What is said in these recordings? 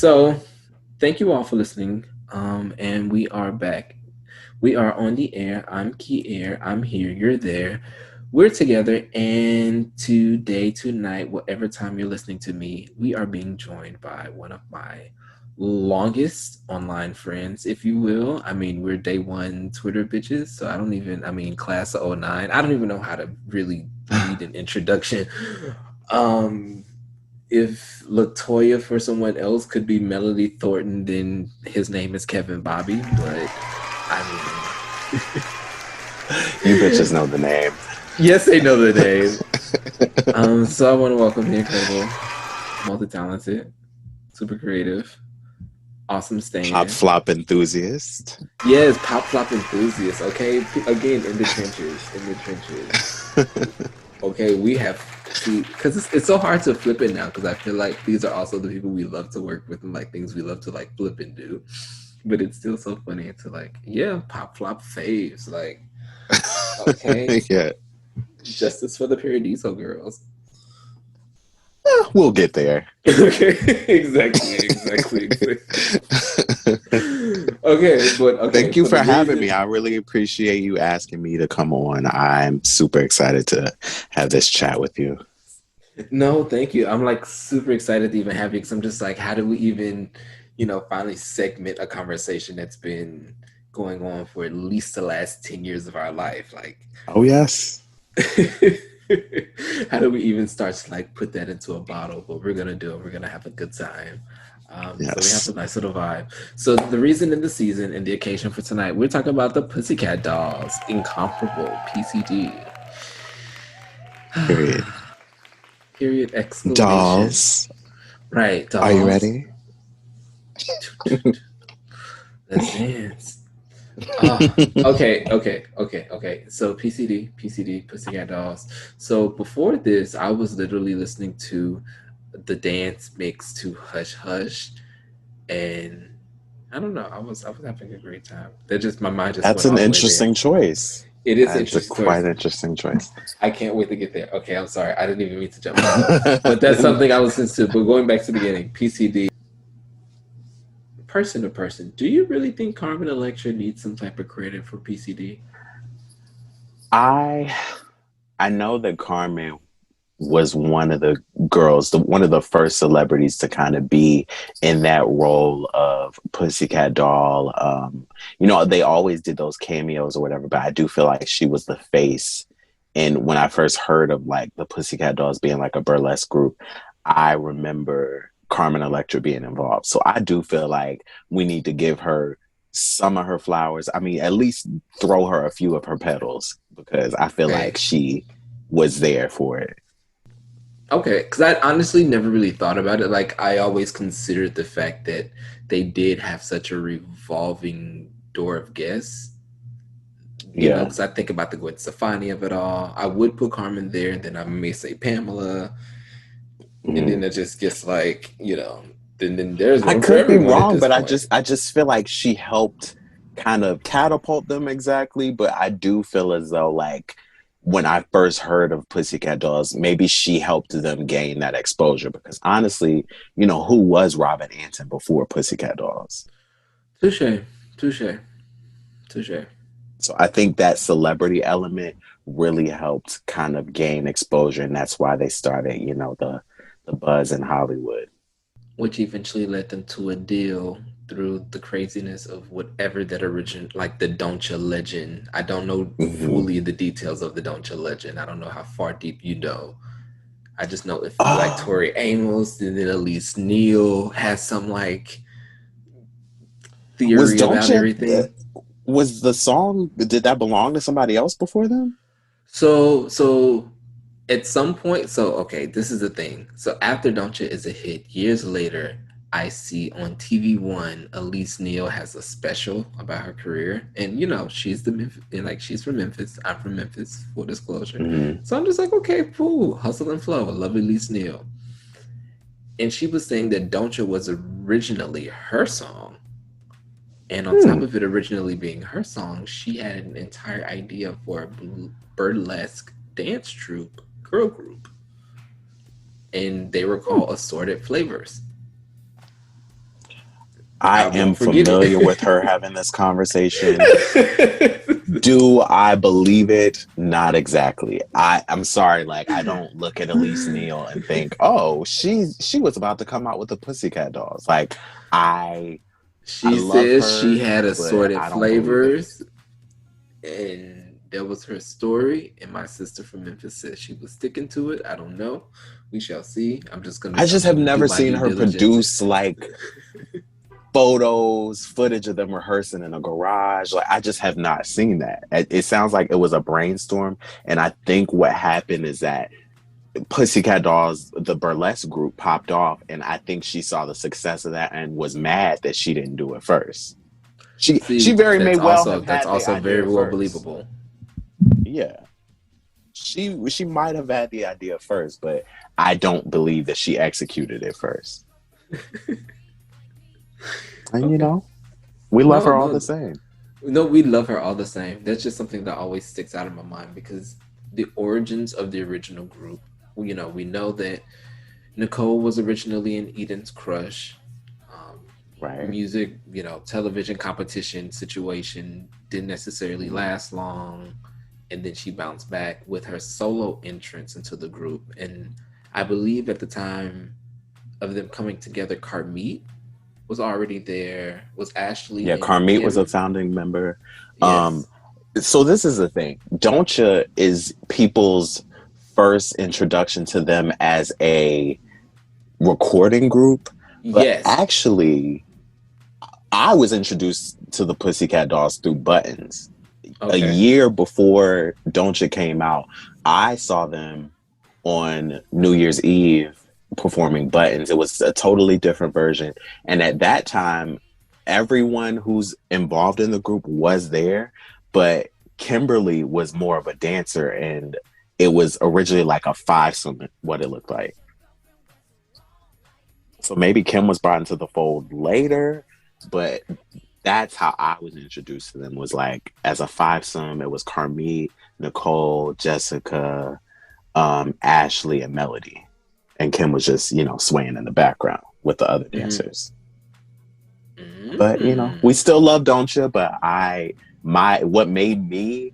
So, thank you all for listening. And we are back. We are on the air. I'm Kyere. I'm here. You're there. We're together. And today, tonight, whatever time you're listening to me, we are being joined by one of my longest online friends, if you will. I mean, we're day one Twitter bitches. So class of '09. I don't even know how to really read an introduction. Um, if Latoya for someone else could be Melody Thornton, then his name is Kevin Bobby. But You bitches know the name. Yes, they know the name. So I want to welcome the incredible, multi-talented, super creative, awesome Stan. Pop Flop Enthusiast. Yes, Pop Flop Enthusiast. Okay, again in the trenches. Okay, we have to, because it's so hard to flip it now, because I feel like these are also the people we love to work with and like things we love to like flip and do. But it's still so funny to like, yeah, Pop Flop faves. Like, okay. Yeah. Justice for the Paradiso girls. We'll get there. Okay, exactly. Okay. Thank you for having me. I really appreciate you asking me to come on. I'm super excited to have this chat with you. No, thank you. I'm like super excited to even have you, because I'm just like, how do we even, finally segment a conversation that's been going on for at least the last 10 years of our life? Like, oh, yes. How do we even start to like put that into a bottle? But we're gonna do it. We're gonna have a good time. Yes. So we have a nice little vibe. So the reason in the season and the occasion for tonight, we're talking about the Pussycat Dolls, incomparable PCD. Period. Period. Exclamation. Dolls. Right. Dolls. Are you ready? Let's dance. Okay. So PCD, Pussycat Dolls. So before this, I was literally listening to the dance mix to Hush Hush, and I don't know. I was having a great time. My mind just That's went an all the way interesting there. choice. It is That's interesting. a quite interesting choice. I can't wait to get there. Okay, I'm sorry. I didn't even mean to jump in. But that's something I was listening to. But going back to the beginning, PCD. Person to person, do you really think Carmen Electra needs some type of credit for PCD? I know that Carmen was one of the girls, one of the first celebrities to kind of be in that role of Pussycat Doll. They always did those cameos or whatever, but I do feel like she was the face. And when I first heard of like the Pussycat Dolls being like a burlesque group, I remember Carmen Electra being involved. So I do feel like we need to give her some of her flowers. I mean, at least throw her a few of her petals, because I feel like she was there for it. Okay, because I honestly never really thought about it. Like, I always considered the fact that they did have such a revolving door of guests. You know, because I think about the Gwen Stefani of it all. I would put Carmen there, and then I may say Pamela. Mm-hmm. And then it just gets like, then there's one. I could be wrong, but I just feel like she helped kind of catapult them exactly. But I do feel as though like when I first heard of Pussycat Dolls, maybe she helped them gain that exposure, because honestly, who was Robin Anton before Pussycat Dolls? Touche. So I think that celebrity element really helped kind of gain exposure, and that's why they started, the buzz in Hollywood. Which eventually led them to a deal through the craziness of whatever that like the Doncha legend. I don't know fully the details of the Doncha legend. I don't know how far deep you know. I just know if like Tori Amos, and then Elise Neal has some like theory about everything. Was the song, did that belong to somebody else before them? So at some point, this is the thing. So after Doncha is a hit, years later, I see on TV One, Elise Neal has a special about her career, and she's she's from Memphis. I'm from Memphis, full disclosure. Mm-hmm. So I'm just like, okay, cool, hustle and flow. I love Elise Neal, and she was saying that Doncha was originally her song, and on top of it originally being her song, she had an entire idea for a burlesque dance troupe, girl group, and they were called Assorted Flavors. I I am won't forget familiar with it. her having this conversation. Do I believe it? Not exactly. I'm sorry, like I don't look at Elise Neal and think, oh, she was about to come out with the Pussycat Dolls. Like I I She love says she her, had but assorted I don't believe it. flavors, and that was her story. And my sister from Memphis said she was sticking to it. I don't know. We shall see. I I'm just have gonna do never my seen due her diligence. produce like photos, footage of them rehearsing in a garage. Like I just have not seen that. It sounds like it was a brainstorm, and I think what happened is that Pussycat Dolls, the burlesque group, popped off, and I think she saw the success of that and was mad that she didn't do it first. She See, very may well have that's had the also very idea well first. believable. Yeah, she might have had the idea first, but I don't believe that she executed it first. And Okay. we love No, her all the no, same. no. We love her all the same. That's just something that always sticks out in my mind because the origins of the original group. We know that Nicole was originally an Eden's crush. Um, Right. Music, television competition situation didn't necessarily Mhm. last long. And then she bounced back with her solo entrance into the group. And I believe at the time of them coming together, Carmeet was already there, was Yeah, Ashley and Carmeet was a Kim. founding member. Um, Yes. so this is the thing. Don'tcha is people's first introduction to them as a recording group, but Yes. actually, I was introduced to the Pussycat Dolls through Buttons. A Okay. year before Don'tcha came out, I saw them on New Year's Eve performing Buttons. It was a totally different version. And at that time, everyone who's involved in the group was there, but Kimberly was more of a dancer, and it was originally like a fivesome, what it looked like. So maybe Kim was brought into the fold later, but that's how I was introduced to them, was like as a fivesome. It was Carmit, Nicole, Jessica, Ashley, and Melody. And Kim was just, swaying in the background with the other Mm-hmm. dancers. But, Mm-hmm. we still love Don't You? But what made me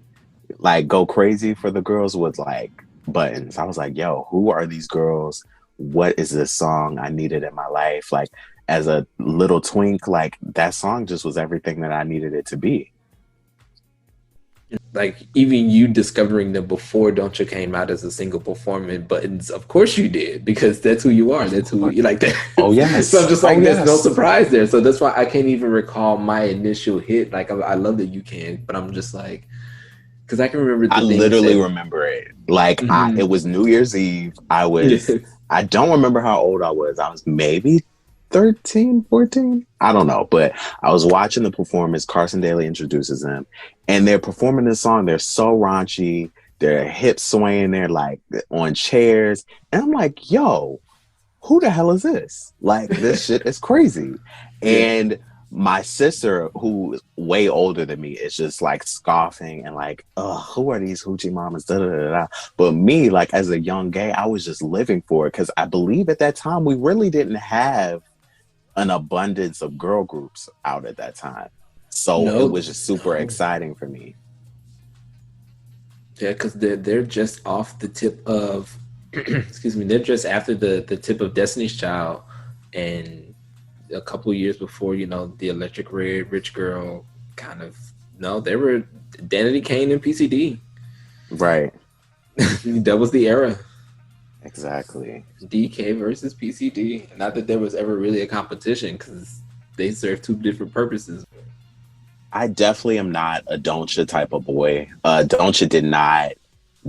like go crazy for the girls was like Buttons. I was like, yo, who are these girls? What is this song? I needed in my life. Like as a little twink, like that song just was everything that I needed it to be. Like even you discovering them before Don't You came out as a single performing Buttons, of course you did, because that's who you are. Of That's who you course. like that. Oh So I'm yes. just Oh like, there's no yes. surprise there. So that's why I can't even recall my initial hit. Like I love that you can, but I'm just like, because I can remember I the things literally that. remember it. Like it Mhm. was New Year's Eve. Yes. I don't remember how old I was. I was maybe 13, 14. I don't know. But I was watching the performance. Carson Daly introduces them, and they're performing this song. They're so raunchy. Their hips swaying. They're like on chairs. And I'm like, yo, who the hell is this? Like, this shit is crazy. Yes. And my sister, who's way older than me, is just like scoffing and like, ugh, who are these hoochie mamas? Da, da, da, da. But me, like as a young gay, I was just living for it because I believe at that time we really didn't have an abundance of girl groups out at that time. So it No. was just super No. exciting for me. Yeah, because they're just off the tip of, excuse me, they're just after the tip of Destiny's Child, and a couple years before, the Electric Red Rich Girl kind of. No, they were Danity Kane and PCD. Right. That was the era. Exactly. DK versus PCD. Not that there was ever really a competition because they serve two different purposes. I definitely am not a Don'tcha type of boy. Don'tcha did not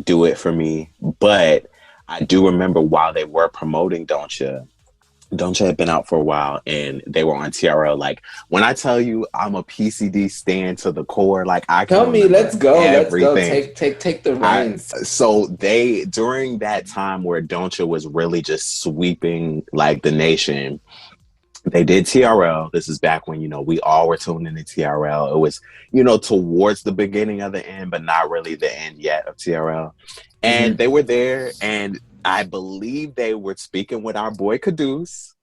do it for me, but I do remember while they were promoting Don'tcha, Don'tcha had been out for a while and they were on TRL. Like when I tell you I'm a PCD stan to the core, like I can Tell me, remember let's go, let's go. everything. Take the I reins. so they during that time where Don'tcha was really just sweeping like the nation, they did TRL. This is back when, we all were tuning into TRL. It was, towards the beginning of the end, but not really the end yet of TRL. And Mm-hmm. they were there, and I believe they were speaking with our boy Caduce.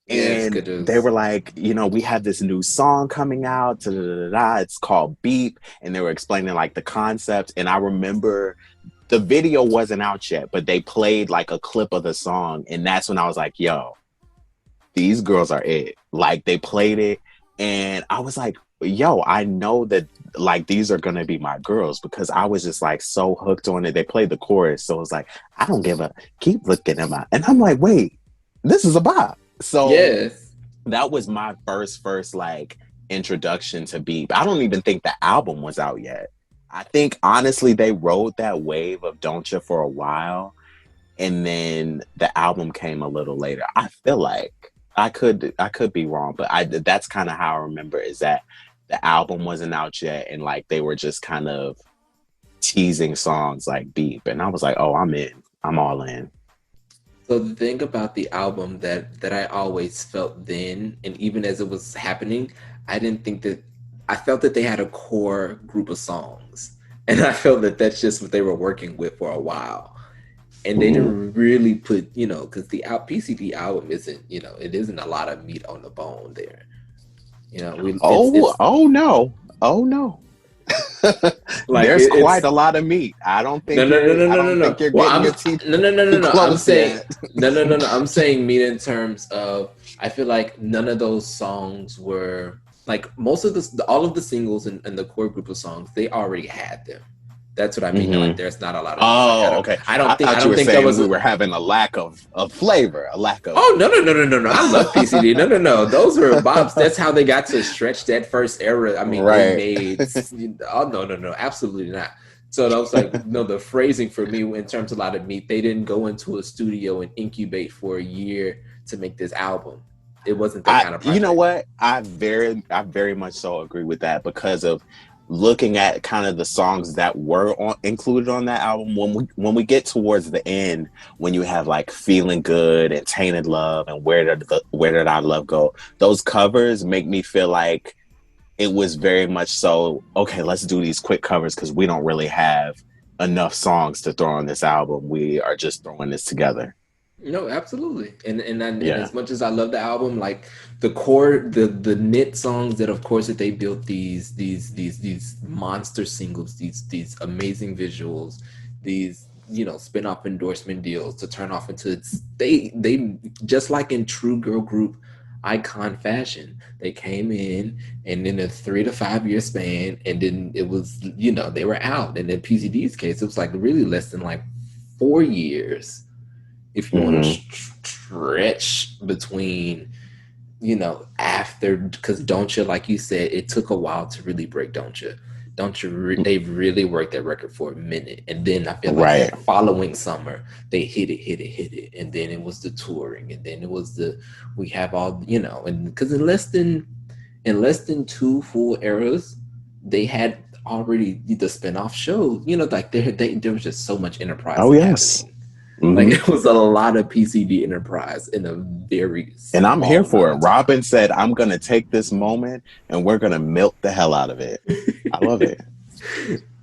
Yes, And they because were like, we have this new song coming out. Da, da, da, da, it's called Beep. And they were explaining like the concept. And I remember the video wasn't out yet, but they played like a clip of the song. And that's when I was like, yo, these girls are it. Like they played it. And I was like, yo, I know that like these are gonna be my girls because I was just like so hooked on it. They played the chorus. So it was like, I don't give a keep looking at my and I'm like, wait, this is a bop. So yes. that was my first like introduction to Beep. I don't even think the album was out yet. I think honestly they rode that wave of Don't Ya for a while, and then the album came a little later. I feel like I could be wrong, but I that's kind of how I remember is that the album wasn't out yet, and like they were just kind of teasing songs like Beep, and I was like, oh, I'm in, I'm all in. So the thing about the album that I always felt then, and even as it was happening, I didn't think that I felt that they had a core group of songs, and I felt that that's just what they were working with for a while, and they Mm. didn't really put because the PCD album isn't it isn't a lot of meat on the bone there. We Oh, it's oh no, oh no. like There's quite it's a lot of meat. I don't no, think no, no, you're. no, I no, no, don't think no. you're Well, getting your teeth no, no, no, no, no. I'm close saying yet. no, no, no, no. I'm saying mean in terms of I feel like none of those songs were like most of all of the singles and the core group of songs they already had them. That's what I mean. Like, Mm-hmm. there's not a lot of meat. Like, Oh, okay. I I thought you don't were think there saying was we a. were having a lack of flavor, a lack of. Oh no no no no no no! I love PCD. No no no, those were bops. That's how they got to stretch that first era. I mean, they Right. made. Oh no no no, absolutely not. So that was like no, the phrasing for me in terms of a lot of meat. They didn't go into a studio and incubate for a year to make this album. It wasn't that kind of You know project. what? I very much so agree with that because of looking at kind of the songs that were included on that album. When we get towards the end, when you have like Feeling Good and Tainted Love and Where Did Our Love Go, those covers make me feel like it was very much so, okay, let's do these quick covers because we don't really have enough songs to throw on this album. We are just throwing this together. No, absolutely. And Yeah. as much as I love the album, like the core, the knit songs that, of course, that they built these monster singles, these amazing visuals, these spin-off endorsement deals to turn off into they just like in true girl group icon fashion, they came in and in a 3 to 5 year span, and then it was they were out. And in PCD's case, it was like really less than like 4 years if you want to Hmm. stretch between after, because Don't You, like you said, it took a while to really break Don't You they really worked that record for a minute, and then I feel like Right. that following summer they hit it, and then it was the touring, and then it was the we have all and because in less than two full eras they had already the spin-off shows, like there was just so much Oh enterprising yes. happening. Like Hmm. it was a lot of PCD enterprise in a very And I'm here small for amount it. of time. Robin said, I'm going to take this moment and we're going to milk the hell out of it. I love it.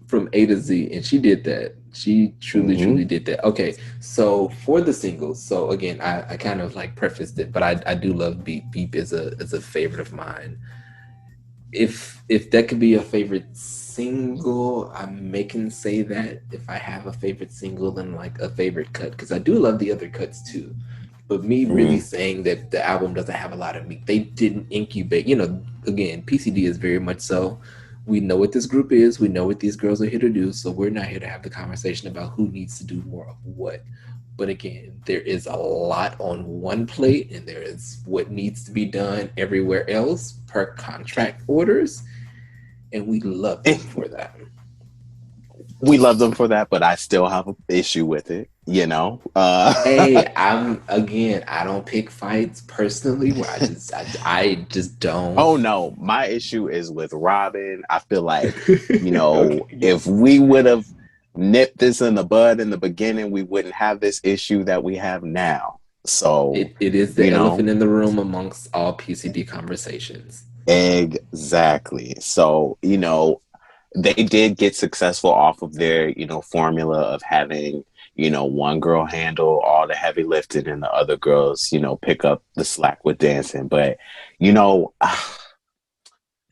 From A to Z, and she did that. She truly, Hmm. truly did that. Okay, so for the singles, so again, I kind of like prefaced it, but I do love Beep. Beep is a favorite of mine. If that could be a favorite single, I may can say that if I have a favorite single and like a favorite cut, because I do love the other cuts too. But me really Hmm. saying that the album doesn't have a lot of meat, they didn't incubate. Again, PCD is very much so. We know what this group is. We know what these girls are here to do. So we're not here to have the conversation about who needs to do more of what. But again, there is a lot on one plate, and there is what needs to be done everywhere else per contract orders, and we love them for that. We love them for that, but I still have an issue with it, you know? Hey, I don't pick fights personally where I just don't. Oh no, my issue is with Robin. I feel like, Okay, if yes. we would have nipped this in the bud in the beginning, we wouldn't have this issue that we have now. So, It is the you know, elephant in the room amongst all PCD conversations. exactly. So, they did get successful off of their, formula of having, one girl handle all the heavy lifting and the other girls, pick up the slack with dancing. But, you know,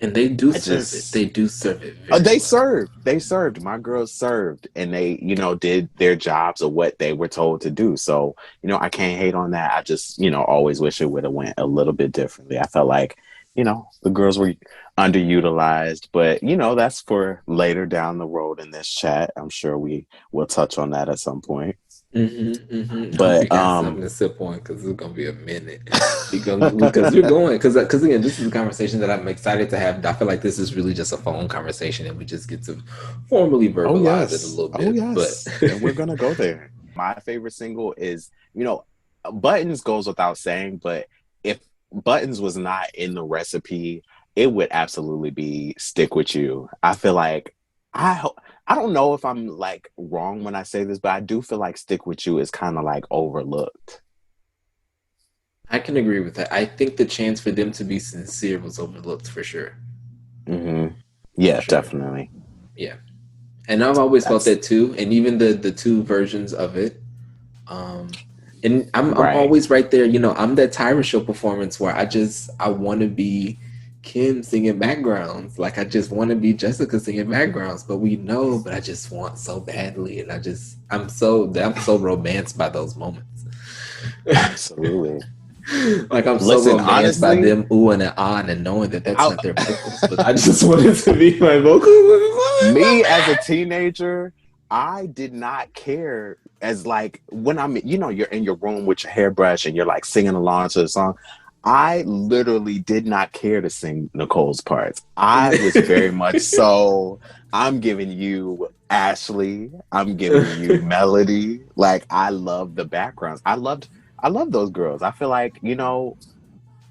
And they do I serve it. just They do serve it very they well. served. They served. My girls served, and they, did their jobs of what they were told to do. So, I can't hate on that. I just, always wish it would have went a little bit differently. I felt like, the girls were underutilized, but that's for later down the road in this chat. I'm sure we will touch on that at some point. I hope you But got something to sip on because it's gonna be a minute. Because you're going because again, this is a conversation that I'm excited to have. I feel like this is really just a phone conversation, and we just get to formally Oh verbalize it a yes. little Oh bit. But yes. And we're gonna go there. My favorite single is, Buttons goes without saying, but if Buttons was not in the recipe, it would absolutely be Stick With You. I feel like I don't know if I'm like wrong when I say this, but I do feel like Stick With You is kind of like overlooked. I can agree with that. I think the chance for them to be sincere was overlooked for sure. Hmm. For Yeah, sure. definitely. Yeah. And I've always felt That's that too. And even the two versions of it. Um and I'm right. always right there, I'm that Tyra show performance where I wanna be Kim singing backgrounds. Like I just want to be Jessica singing backgrounds, but we know, but I just want so badly. And I'm so romanced by those moments. Absolutely. Like I'm so Listen, romanced by honestly, them oohing and on and knowing that that's I not their vocals, but I just wanted to be my vocals. me as a teenager, I did not care as like when you're in your room with your hairbrush and you're like singing along to the song. I literally did not care to sing Nicole's parts. I was very much so, I'm giving you Ashley, I'm giving you Melody. Like I love the backgrounds. I love those girls. I feel like,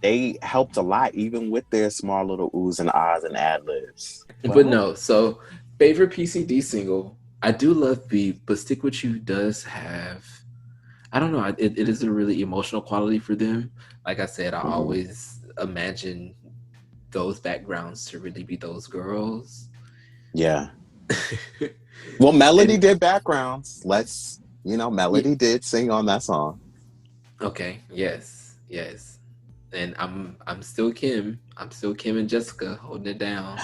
they helped a lot, even with their small little oohs and ahs and ad libs. But Well, no, so favorite PCD single. I do love Beat, but Stick With You does have. I don't know. It is a really emotional quality for them. Like I said, I mhm. always imagine those backgrounds to really be those girls. Yeah. Well, Melody And did backgrounds. yeah, Melody did sing on that song. okay, yes, yes. And I'm still Kim. I'm still Kim and Jessica holding it down.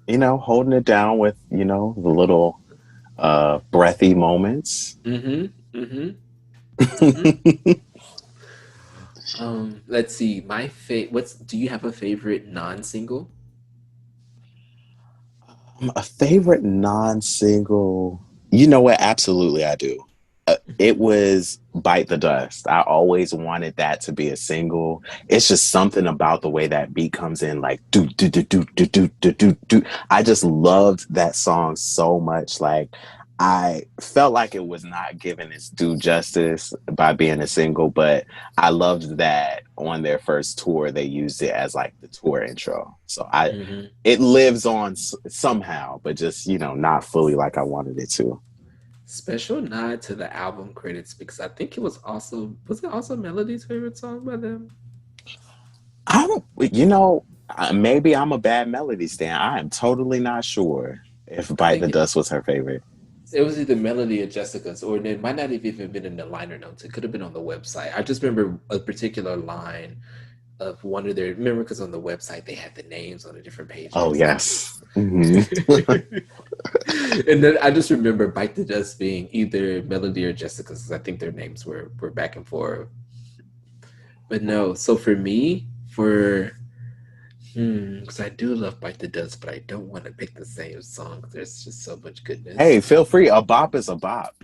Holding it down with, the little breathy moments. Mm-hmm. Mm-hmm. Mm-hmm. Let's see. What's do you have a favorite non-single? A favorite non-single. You know what? Absolutely, I do. It was Bite the Dust. I always wanted that to be a single. It's just something about the way that beat comes in, like do do do do do do do do do. I just loved that song so much. Like I felt like it was not given its due justice by being a single, but I loved that on their first tour they used it as like the tour intro. So I Mm-hmm. it lives on somehow, but just not fully like I wanted it to. Special nod to the album credits because I think it also Melody's favorite song by them? I'm, you know, maybe I'm a bad Melody stan. I am totally not sure if I Bite the think Dust was her favorite. it was either Melody or Jessica's, or it might not have even been in the liner notes. It could have been on the website. I just remember a particular line of one of their. Remember, because on the website they had the names on the different Oh pages. yes. Hmm. And then I just remember Bite the Dust being either Melody or Jessica's, because I think their names were back and forth. But no, so for me, because I do love Bite the Dust, but I don't want to pick the same song. There's just so much Hey, goodness. feel free. A bop is a bop.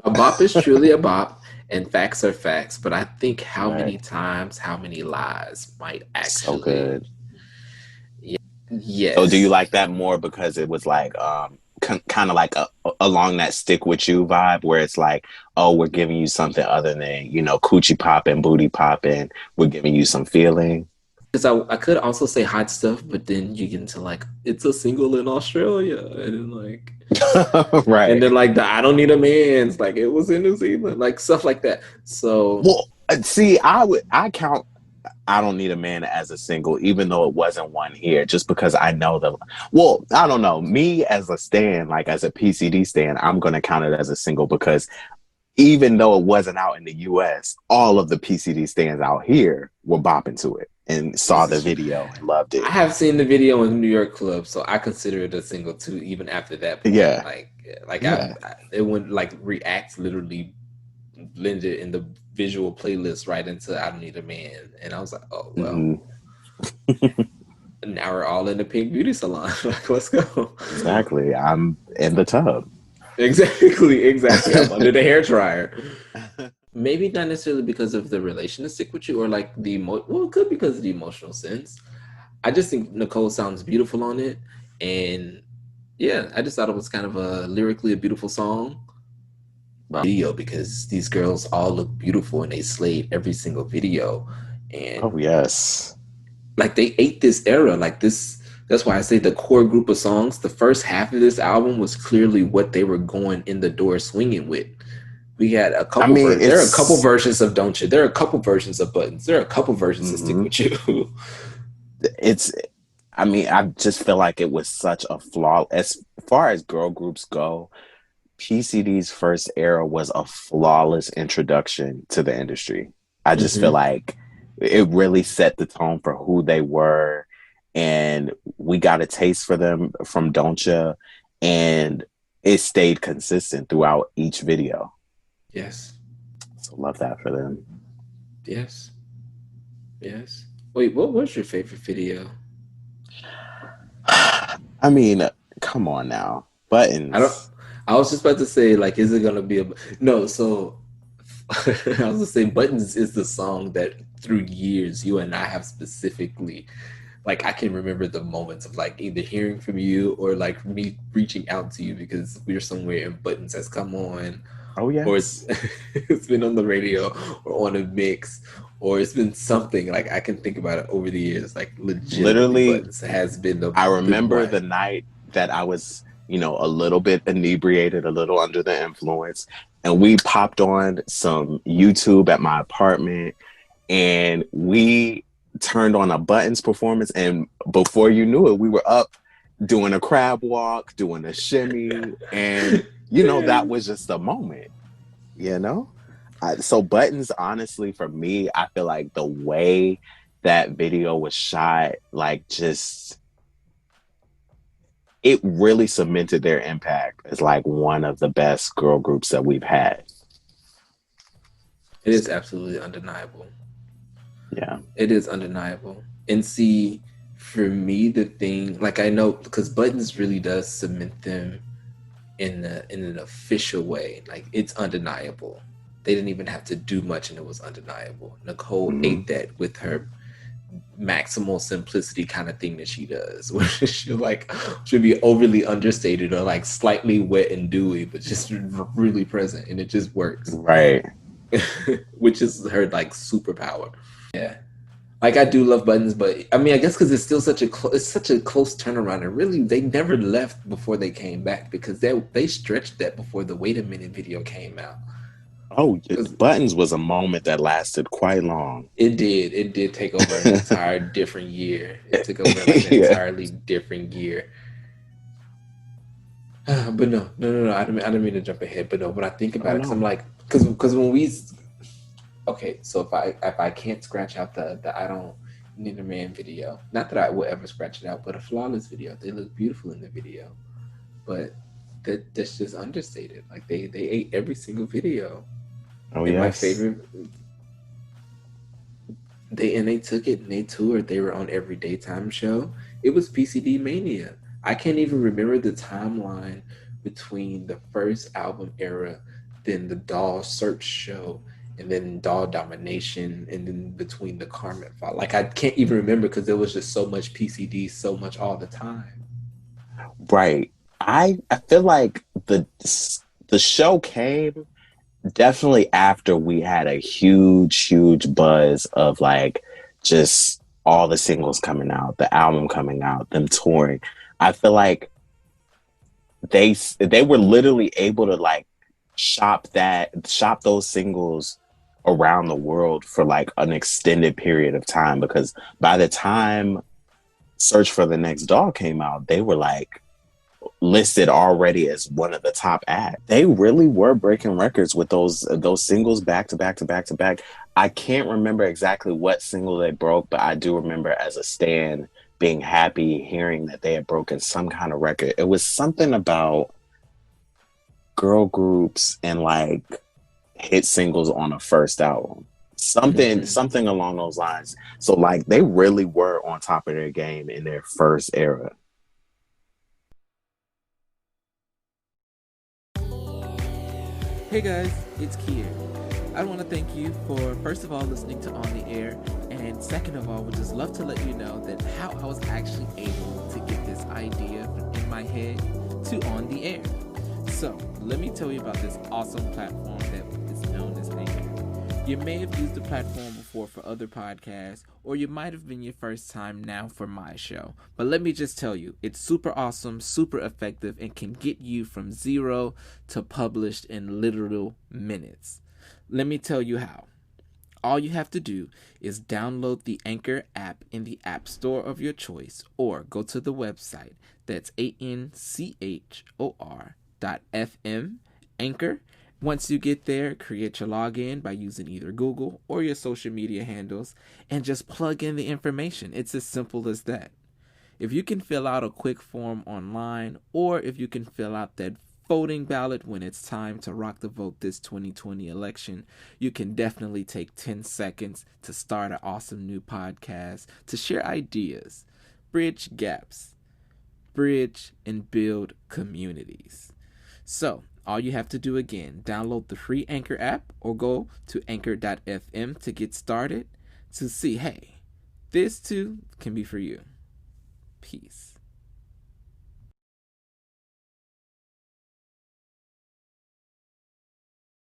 A bop is truly a bop, and facts are facts. But I think how Right. many times, how many lies might So actually, good. yeah, So do you yes. like that more because it was like kind of like along that stick with you vibe where it's like, oh, we're giving you something other than, coochie popping, booty popping. We're giving you some feeling. Because I could also say hot stuff, but then you get into like it's a single in Australia, and Right. then like the I don't need a man's like it was in New Zealand, like stuff like that. So Well, see, I Don't Need a Man as a single, even though it wasn't one here, just because I know the, well, I don't know. Me as a stan, like as a PCD stan, I'm going to count it as a single because even though it wasn't out in the US, all of the PCD stands out here were bopping to it and saw This the is true. video and loved I it. have seen the video in New York Club, so I consider it a single too. Even after that point, Yeah. Yeah. it went like React literally blended in the visual playlist right into "I Don't Need a Man," and I was like, oh well. Mhm. Now we're all in the pink beauty salon. Like, let's go. Exactly. I'm in the tub. Exactly. I'm under the hair dryer. Maybe not necessarily because of the relation to stick with you, or like well, it could be because of the emotional sense. I just think Nicole sounds beautiful on it, and yeah, I just thought it was kind of a lyrically a beautiful song. Video because these girls all look beautiful and they slayed every single video, and Oh, yes. like they ate this era like this. That's why I say the core group of songs, the first half of this album was clearly what they were going in the door swinging with. We had a I couple mean, there are a couple it's, versions of Don't You, there are a couple versions of Buttons, there are a couple versions of Stick mhm. With You. It's, I mean, I just feel like it was such a flaw. As far as girl groups go, PCD's first era was a flawless introduction to the industry. I just feel Mm-hmm. like it really set the tone for who they were. And we got a taste for them from Don't Ya, and it stayed consistent throughout each video. Yes. So love that for them. Yes. Yes. Wait, what was your favorite video? I mean, come on now. I don't. Buttons. I was just about to say, like, is it gonna be a no? So I was gonna say, "Buttons" is the song that through years you and I have specifically, like, I can remember the moments of like either hearing from you or like me reaching out to you because we're somewhere and "Buttons" has come on, Oh, or it's yes. it's been on the radio or on a mix, or it's been something. Like I can think about it over the years. Like legitimately, Literally, "Buttons" has been I the remember the one. night that I was, a little bit inebriated, a little under the influence, and we popped on some YouTube at my apartment and we turned on a Buttons performance. And before you knew it, we were up doing a crab walk, doing a shimmy. And, that was just a moment, you know? So Buttons, honestly, for me, I feel like the way that video was shot, like just it really cemented their impact as like one of the best girl groups that we've had. It is absolutely undeniable. Yeah. It is undeniable. And see, for me, the thing, like I know, because Buttons really does cement them in an official way. Like it's undeniable. They didn't even have to do much, and it was undeniable. Nicole Mm-hmm. ate that with her maximal simplicity kind of thing that she does, where she'll be overly understated or like slightly wet and dewy, but just really present, and it just works. Right. Which is her like superpower. Yeah. Like I do love Buttons, but I mean, I guess because it's still it's such a close turnaround, and really they never left before they came back because they stretched that before the Wait a Minute video came out. Oh, Because Buttons was a moment that lasted quite long. it did take over an entire different year. It took over like an Yeah. entirely different year. But no. I didn't mean to jump ahead. But no, when I think Oh about it, because I'm no. like, because when we okay, so if I can't scratch out the I don't need a man video, not that I will ever scratch it out, but a flawless video. They look beautiful in the video, but that's just understated. Like they ate every single video. Oh And my yes. favorite, they took it and they toured. They were on every daytime show. It was PCD Mania. I can't even remember the timeline between the first album era, then the Doll Search show, and then Doll Domination, and then between the Carmen file. Like I can't even remember because there was just so much PCD, so much all the time. Right. I feel like the show came definitely after we had a huge buzz of like just all the singles coming out, the album coming out, them touring. I feel like they were literally able to like shop those singles around the world for like an extended period of time, because by the time Search for the Next Doll came out, they were like listed already as one of the top acts. They really were breaking records with those singles back to back to back to back. I can't remember exactly what single they broke, but I do remember as a stan being happy hearing that they had broken some kind of record. It was something about girl groups and like hit singles on a first album. Something along those lines. So like they really were on top of their game in their first era. Hey guys, it's Kyere. I want to thank you for, first of all, listening to On the Air, and second of all, would just love to let you know that how I was actually able to get this idea in my head to On the Air. So, let me tell you about this awesome platform that is known as Anchor. You may have used the platform before for other podcasts, or you might have been your first time now for my show. But let me just tell you, it's super awesome, super effective, and can get you from zero to published in literal minutes. Let me tell you how. All you have to do is download the Anchor app in the App Store of your choice, or go to the website. That's anchor.fm, Anchor. Once you get there, create your login by using either Google or your social media handles and just plug in the information. It's as simple as that. If you can fill out a quick form online, or if you can fill out that voting ballot when it's time to rock the vote this 2020 election, you can definitely take 10 seconds to start an awesome new podcast, to share ideas, bridge gaps, bridge and build communities. So, all you have to do again, download the free Anchor app or go to anchor.fm to get started to see, hey, this too can be for you. Peace.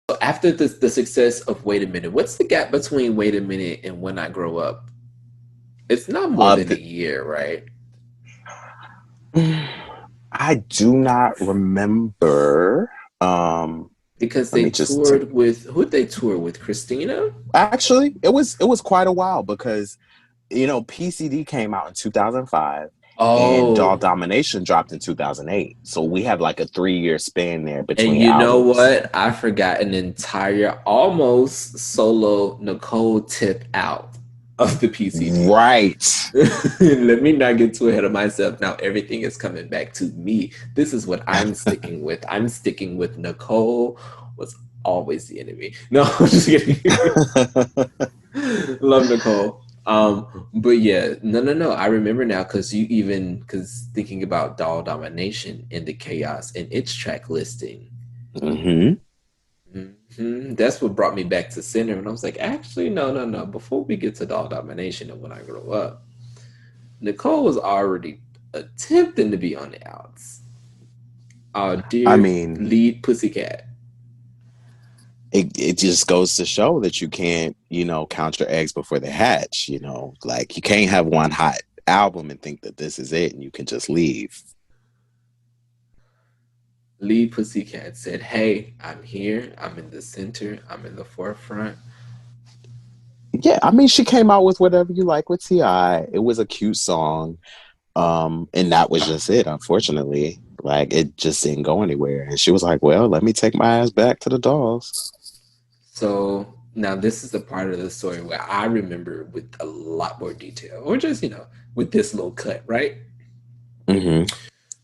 So after the success of Wait a Minute, what's the gap between Wait a Minute and When I Grow Up? It's not more than a The, year, right? I do not remember. Because Let they me just take. toured with, who'd they tour with? Christina? Actually, it was quite a while, because PCD came out in 2005 and Doll Oh, Domination dropped in 2008. So we have like a 3-year span there and between you know albums. what? I forgot an entire almost solo Nicole tip out of the PCD. Right. Let me not get too ahead of myself. Now everything is coming back to me. This is what I'm sticking with. I'm sticking with Nicole was always the enemy. No, I'm just kidding. Love Nicole. But yeah, no. I remember now because thinking about Doll Domination and the chaos and its track listing. hmm That's what brought me back to Center, and I was like, actually, no. Before we get to Doll Domination and When I Grow Up, Nicole was already attempting to be on the outs. Our I dear mean, lead Pussycat. it just goes to show that you can't, count your eggs before they hatch, like you can't have one hot album and think that this is it and you can just leave. Lead Pussycat said, hey, I'm here. I'm in the center. I'm in the forefront. Yeah, I mean, she came out with Whatever You Like with Ti. It was a cute song. And that was just it, unfortunately. Like it just didn't go anywhere. And she was like, well, let me take my ass back to the dolls. So now this is the part of the story where I remember with a lot more detail, or just, with this little cut, right? hmm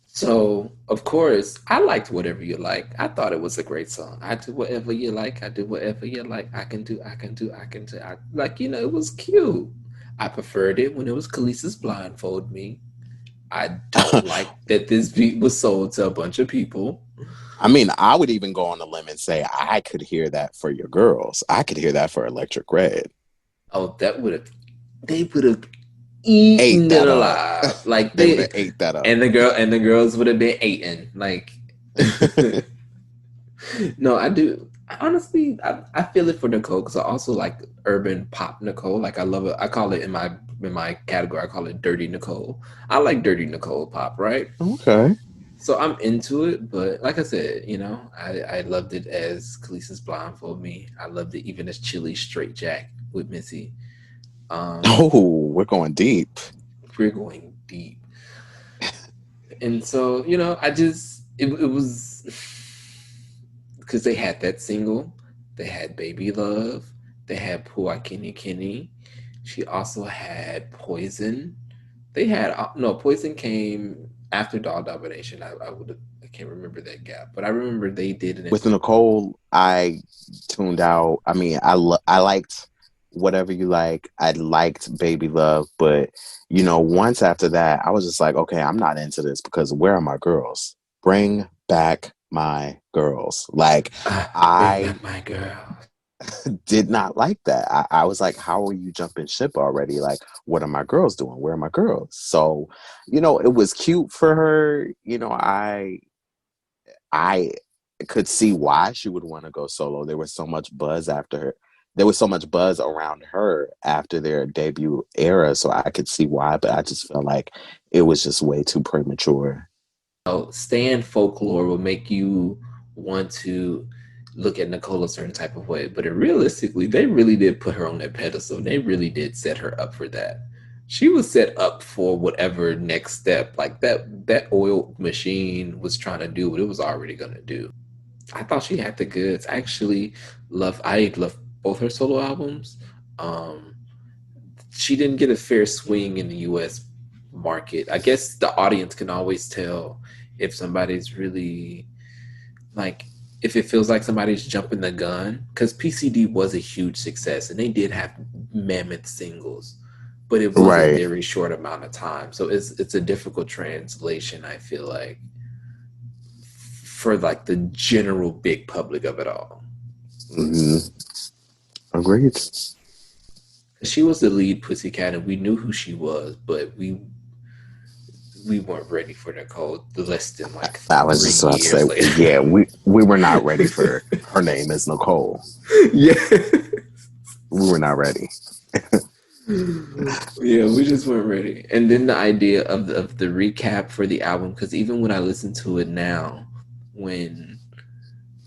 So, of course, I liked Whatever You Like. I thought it was a great song. I do whatever you like. I do whatever you like. I can do. It was cute. I preferred it when it was Khaleesi's Blindfold Me. I don't like that this beat was sold to a bunch of people. I mean, I would even go on a limb and say I could hear that for Your Girls. I could hear that for Electric Red. Oh, they would have Ate eaten it that up. alive. Like They would have ate that up. and the girls would have been eating. Like, no, I do. Honestly, I feel it for Nicole because I also like urban pop Nicole. Like I love it. I call it in my category. I call it dirty Nicole. I like dirty Nicole pop, right? Okay. So I'm into it, but like I said, I loved it as Khaleesi's blindfold me. I loved it even as Chili straight Jack with Missy. Um, Oh, we're going deep. we're going deep. And so, it was because they had that single, they had Baby Love, they had Pua Kenny Kenny. She also had Poison. They had no Poison came after Doll Domination. I can't remember that gap, but I remember they did an With Nicole, I tuned out. I mean, I liked Whatever You Like. I liked Baby Love, but once after that, I was just like, okay, I'm not into this because where are my girls? Bring back my girls. Like, Bring I back my girl. did not like that. I was like, how are you jumping ship already? Like, what are my girls doing? Where are my girls? So, it was cute for her. I could see why she would want to go solo. There was so much buzz after her. There was so much buzz around her after their debut era, so I could see why, but I just felt like it was just way too premature. Stan folklore will make you want to look at Nicole a certain type of way, but realistically, they really did put her on that pedestal. They really did set her up for that. She was set up for whatever next step, like that oil machine was trying to do what it was already gonna do. I thought she had the goods. I love both her solo albums. Um, she didn't get a fair swing in the US market. I guess the audience can always tell if somebody's really like if it feels like somebody's jumping the gun because PCD was a huge success and they did have mammoth singles, but it was a Right. very short amount of time. So it's a difficult translation, I feel like, for like the general big public of it all. Hmm. Agreed. She was the lead Pussycat and we knew who she was, but we weren't ready for Nicole less than like I was three just about to say, years later. yeah, we were not ready for her name is Nicole. Yeah. We were not ready. Yeah, we just weren't ready. And then the idea of the recap for the album, because even when I listen to it now, when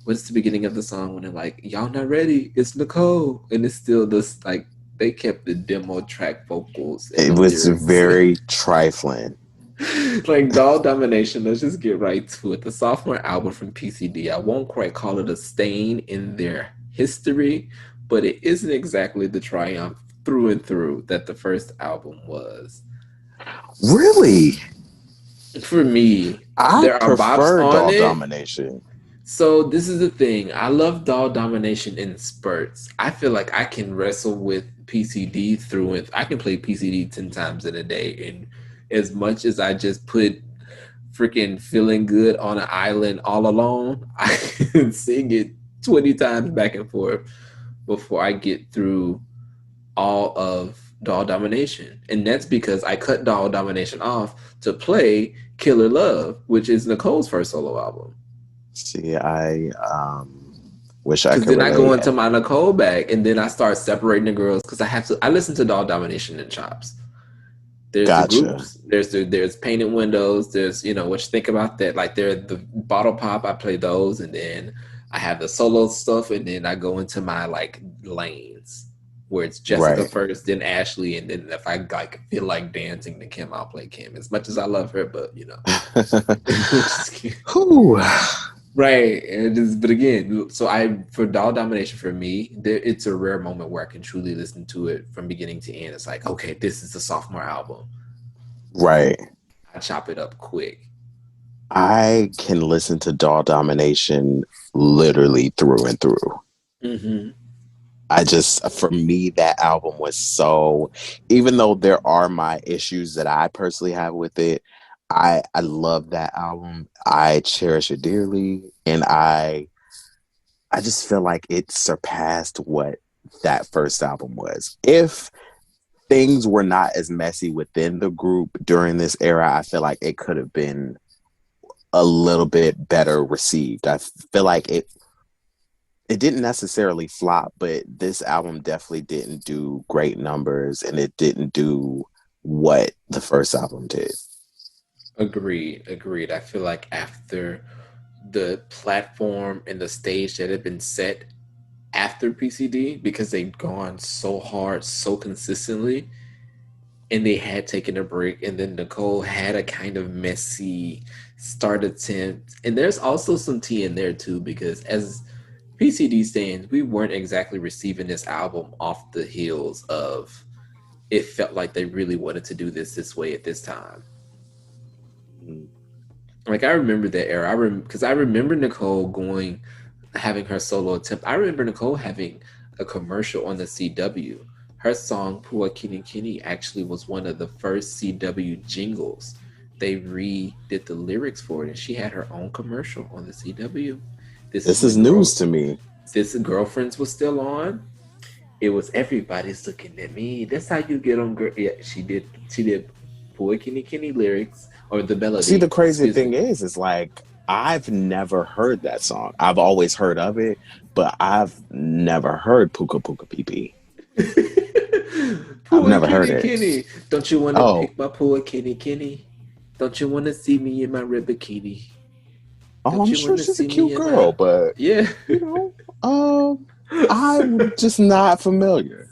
what's the beginning of the song when they're like, "Y'all not ready? It's Nicole," and it's still this like they kept the demo track vocals and It the was lyrics. very trifling. Like Doll Domination, let's just get right to it. The sophomore album from PCD, I won't quite call it a stain in their history, but it isn't exactly the triumph through and through that the first album was. Really? For me, I there are bops prefer on Doll it. Domination. So this is the thing. I love Doll Domination in spurts. I feel like I can wrestle with PCD through it. I can play PCD 10 times in a day. And as much as I just put freaking feeling good on an island all alone, I can sing it 20 times back and forth before I get through all of Doll Domination. And that's because I cut Doll Domination off to play Killer Love, which is Nicole's first solo album. See, I wish I Because could then I go relate. into my Nicole bag and then I start separating the girls because I listen to Doll Domination and Chops. There's the Gotcha. groups, there's painted windows, there's what you think about that. Like there the bottle pop, I play those, and then I have the solo stuff, and then I go into my like lanes where it's Jessica Right. first, then Ashley, and then if I like feel like dancing, then Kim, I'll play Kim. As much as I love her, but just Whew. right. But again, so I for Doll Domination for me, it's a rare moment where I can truly listen to it from beginning to end. It's like, okay, this is the sophomore album. Right. I chop it up quick. I can listen to Doll Domination literally through and through. Hmm. For me, that album was so, even though there are my issues that I personally have with it, I love that album. I cherish it dearly. And I just feel like it surpassed what that first album was. If things were not as messy within the group during this era, I feel like it could have been a little bit better received. I feel like it didn't necessarily flop, but this album definitely didn't do great numbers and it didn't do what the first album did. Agreed, agreed. I feel like after the platform and the stage that had been set after PCD, because they'd gone so hard so consistently, and they had taken a break, and then Nicole had a kind of messy start attempt, and there's also some tea in there too, because as PCD stands, we weren't exactly receiving this album off the heels of it felt like they really wanted to do this way at this time. Mhm. Like I remember that era. Because I remember Nicole going having her solo attempt. I remember Nicole having a commercial on the CW. Her song "Pua Kini Kini" actually was one of the first CW jingles. They redid the lyrics for it, and she had her own commercial on the CW. This is This when is news to me. this Girlfriends was still on. It was everybody's looking at me. That's how you get on. Girl. Yeah, she did. She did "Pua Kini Kini" lyrics or the See, the melody. crazy Excuse thing me. is like I've never heard that song. I've always heard of it, but I've never heard Puka Puka Pee Pee. I've Poor never heard kitty it. kitty. Don't you want to Oh, pick my poor kitty kitty? Don't you want to see me in my red bikini? oh, Don't I'm you want sure to she's a see me cute in my. girl, but Yeah. you know, I'm just not familiar.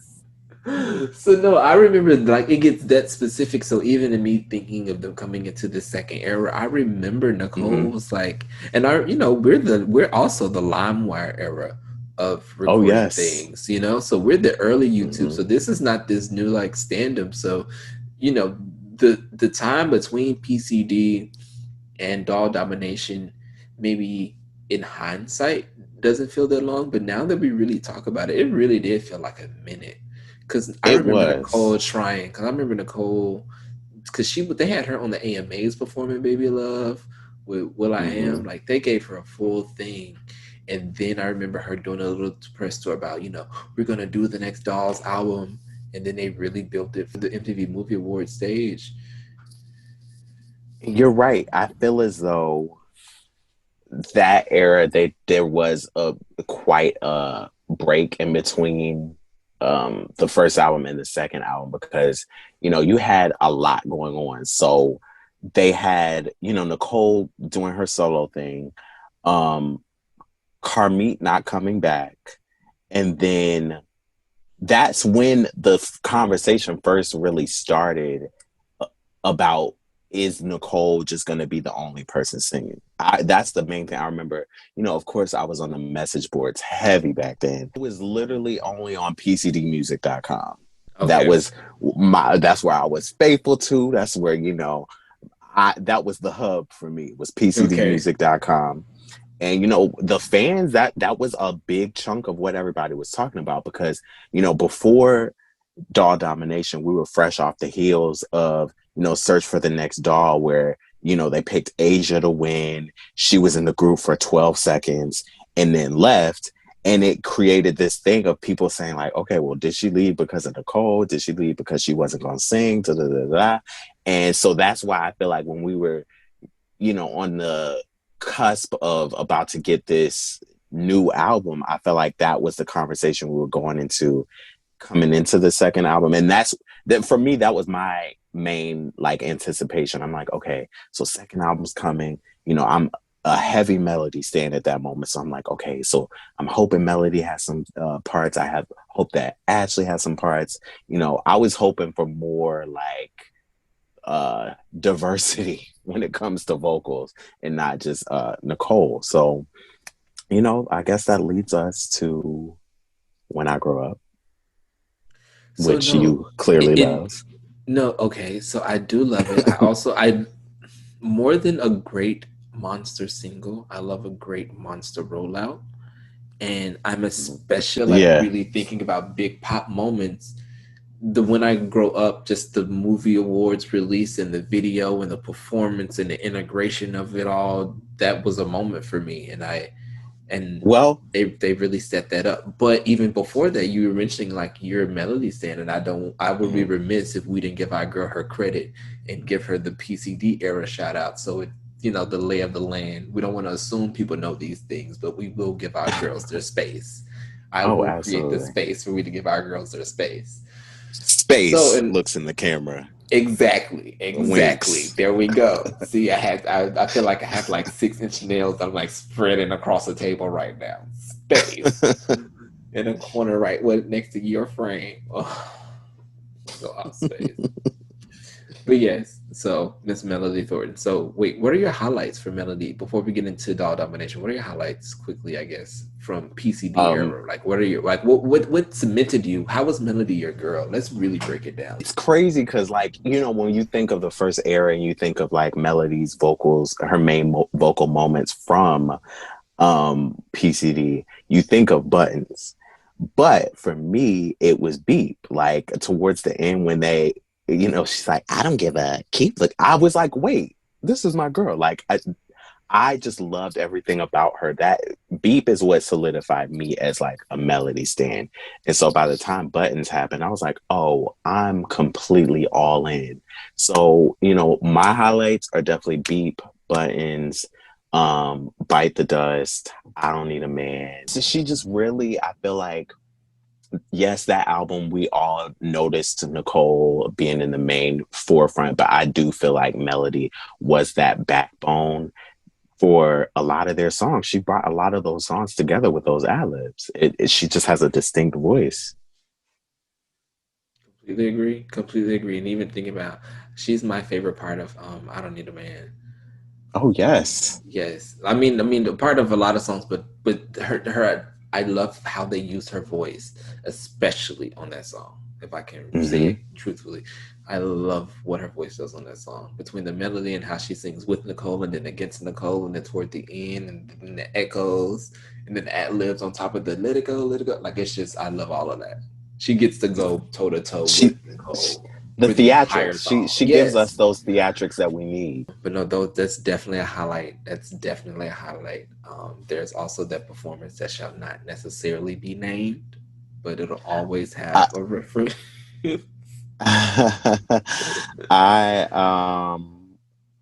So no, I remember like it gets that specific. So even in me thinking of them coming into the second era, I remember Nicole Hmm. was like, and we're also the LimeWire era of Oh recording yes. things, So we're the early YouTube. Hmm. So this is not this new like stand-up. So, you know, the time between PCD and Doll Domination, maybe in hindsight, doesn't feel that long. But now that we really talk about it, it really did feel like a minute. Because I It remember was. Nicole trying. Because I remember Nicole, because they had her on the AMAs performing "Baby Love" with Will I Am. Hmm. Like they gave her a full thing. And then I remember her doing a little press tour about, we're gonna do the next Dolls album, and then they really built it for the MTV Movie Awards stage. You're right. I feel as though that era there was a quite a break in between the first album and the second album because you had a lot going on. So they had Nicole doing her solo thing, um Carmit not coming back, and then that's when the conversation first really started about, is Nicole just going to be the only person singing? That's the main thing I remember. Of course, I was on the message boards heavy back then. It was literally only on PCDmusic.com. That Okay. was that's where I was faithful to. That's where, that was the hub for me, was Okay. PCDmusic.com. And the fans, that was a big chunk of what everybody was talking about because before Doll Domination, we were fresh off the heels of, Search for the Next Doll, where, they picked Asia to win. She was in the group for 12 seconds and then left. And it created this thing of people saying, like, okay, well, did she leave because of Nicole? Did she leave because she wasn't going to sing? Da, da, da, da. And so that's why I feel like when we were, on the cusp of about to get this new album, I felt like that was the conversation we were going into coming into the second album. And that's that for me, that was my main like anticipation. I'm like, okay, so second album's coming. I'm a heavy Melody Stan at that moment. So I'm like, okay, so I'm hoping Melody has some parts. I have hope that Ashley has some parts. I was hoping for more like diversity when it comes to vocals and not just Nicole. So, I guess that leads us to When I Grow Up, So which no, you clearly it love. no, okay. So I do love it. I more than a great monster single, I love a great monster rollout. And I'm especially like Yeah. really thinking about big pop moments. The When I Grow Up, just the movie awards release and the video and the performance and the integration of it all, that was a moment for me. And Well, they really set that up. But even before that, you were mentioning like your Melody Stand, and I would be mhm. remiss if we didn't give our girl her credit and give her the PCD era shout out. So it, the lay of the land. We don't want to assume people know these things, but we will give our girls their space. I Oh, will create the absolutely. space for we to give our girls their space. So Space and looks in the camera. Exactly. Winks. There we go. See, I feel like I have like 6-inch nails that I'm like spreading across the table right now. Space in a corner right next to your frame. Oh, so off space. But yes, so Miss Melody Thornton. So wait, what are your highlights for Melody before we get into Doll Domination? What are your highlights quickly, I guess, from PCD um, era? Like what are your like what cemented you? How was Melody your girl? Let's really break it down. it's crazy because, like, when you think of the first era and you think of like Melody's vocals, her main vocal moments from PCD, you think of Buttons. But for me, it was Beep. Like towards the end when she's like, I don't give a keep. Look, I was like, wait, this is my girl. Like I just loved everything about her. That Beep is what solidified me as like a Melody stan. And so by the time Buttons happened, I was like, oh, I'm completely all in. So, my highlights are definitely Beep, Buttons, Bite the Dust, I Don't Need a Man. So she just really, I feel like, yes, that album, we all noticed Nicole being in the main forefront, but I do feel like Melody was that backbone for a lot of their songs. She brought a lot of those songs together with those ad-libs. She just has a distinct voice. Completely agree. Completely agree. And even thinking about, she's my favorite part of I Don't Need a Man. Oh, yes. Yes, I mean, the part of a lot of songs, but her, I love how they use her voice, especially on that song. If I can say Hmm. it truthfully, I love what her voice does on that song. Between the melody and how she sings with Nicole, and then against Nicole, and then toward the end, and then the echoes, and then ad libs on top of the let it go, let it go. Like it's just, I love all of that. She gets to go toe to toe She, with Nicole the for the entire theatrics, song. she gives us Yes, those theatrics that we need. but no, though that's definitely a highlight. That's definitely a highlight. There's also that performance that shall not necessarily be named, but it'll always I, have a reference. I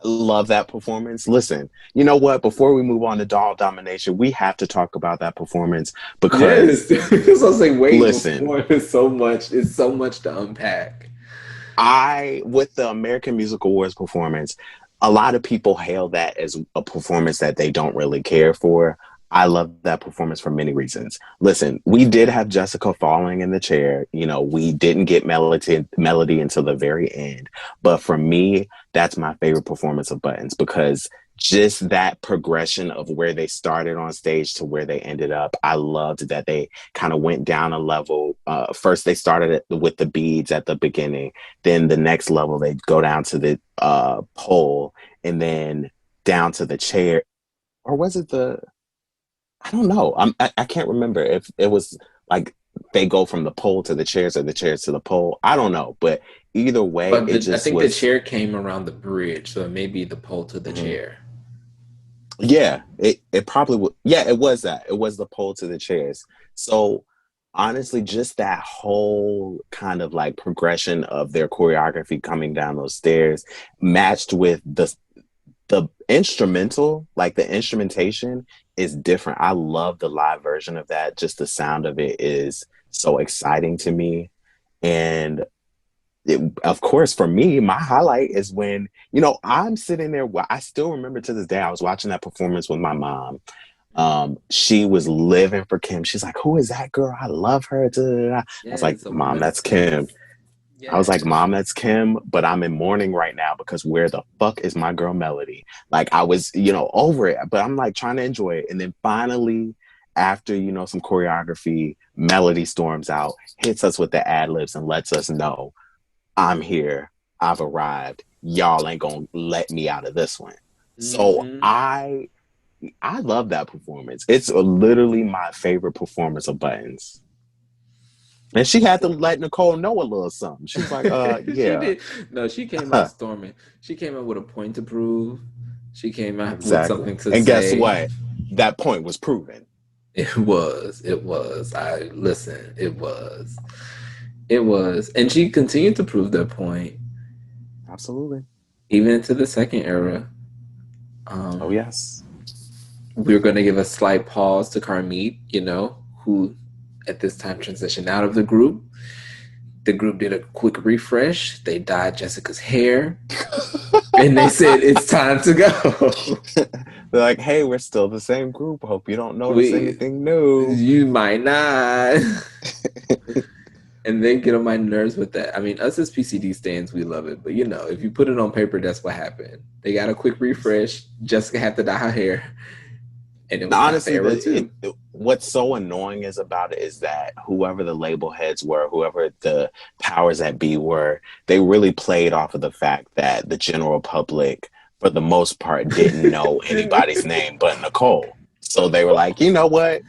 love that performance. Listen, you know what? Before we move on to Doll Domination, we have to talk about that performance because Yes, so I was like, wait, listen, before it's so much to unpack. with the American Music Awards performance, a lot of people hail that as a performance that they don't really care for. I love that performance for many reasons. Listen, we did have Jessica falling in the chair. We didn't get Melody until the very end. But for me, that's my favorite performance of Buttons because just that progression of where they started on stage to where they ended up. I loved that they kind of went down a level. First, they started with the beads at the beginning. Then the next level, they go down to the pole and then down to the chair. Or was it I don't know. I can't remember if it was like they go from the pole to the chairs or the chairs to the pole. I don't know. But either way, But it I just think the was. chair came around the bridge, so it may be the pole to the Mhm. chair. Yeah, it probably would. Yeah, it was that. It was the pole to the chairs. So honestly, just that whole kind of like progression of their choreography coming down those stairs matched with the instrumental, like the instrumentation is different. I love the live version of that. Just the sound of it is so exciting to me. And of course, for me, my highlight is when, I'm sitting there. I still remember to this day, I was watching that performance with my mom. She was living for Kim. She's like, who is that girl? I love her. Da, da, da. I was like, Yes, a Mom, woman that's Kim. sense. I was like, Yes. Mom, that's Kim, but I'm in mourning right now because where the fuck is my girl Melody? Like I was, over it, but I'm like trying to enjoy it. And then finally, after, some choreography, Melody storms out, hits us with the ad libs and lets us know, I'm here. I've arrived. Y'all ain't gonna let me out of this one. So Hmm. I love that performance. It's literally my favorite performance of Buttons. And she had to let Nicole know a little something. She was like, She yeah. did. No, she came out storming. She came out with a point to prove. She came out with Exactly. something to And guess say. what? That point was proven. It was. It was. I listen. It was. It was. And she continued to prove that point Absolutely. even into the second era. Oh, Um, yes. we're going to give a slight pause to Carmit, who at this time transitioned out of the group. The group did a quick refresh. They dyed Jessica's hair, and they said it's time to go. They're like, hey, we're still the same group. Hope you don't notice We, anything new. you might not. And they get on my nerves with that. I mean, us as PCD stands, we love it. But if you put it on paper, that's what happened. They got a quick refresh. Jessica had to dye her hair, and it was time for Honestly, Era too. what's so annoying about it is that whoever the label heads were, whoever the powers that be were, they really played off of the fact that the general public, for the most part, didn't know anybody's name but Nicole. So they were like, you know what?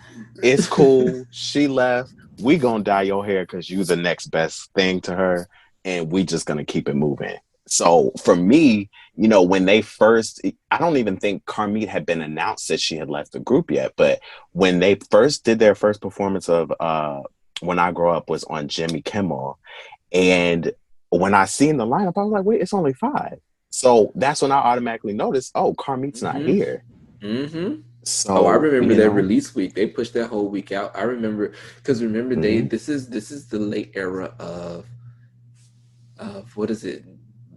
It's cool. She left. We gonna dye your hair because you the next best thing to her, and we just gonna keep it moving. So for me, when they first, I don't even think Carmit had been announced that she had left the group yet, but when they first did their first performance of When I Grow Up was on Jimmy Kimmel, and when I seen the lineup, I was like, wait, it's only 5. So that's when I automatically noticed, oh, Carmit's not here. Mm-hmm. So I remember their release week. They pushed that whole week out. I remember because this is the late era of what is it?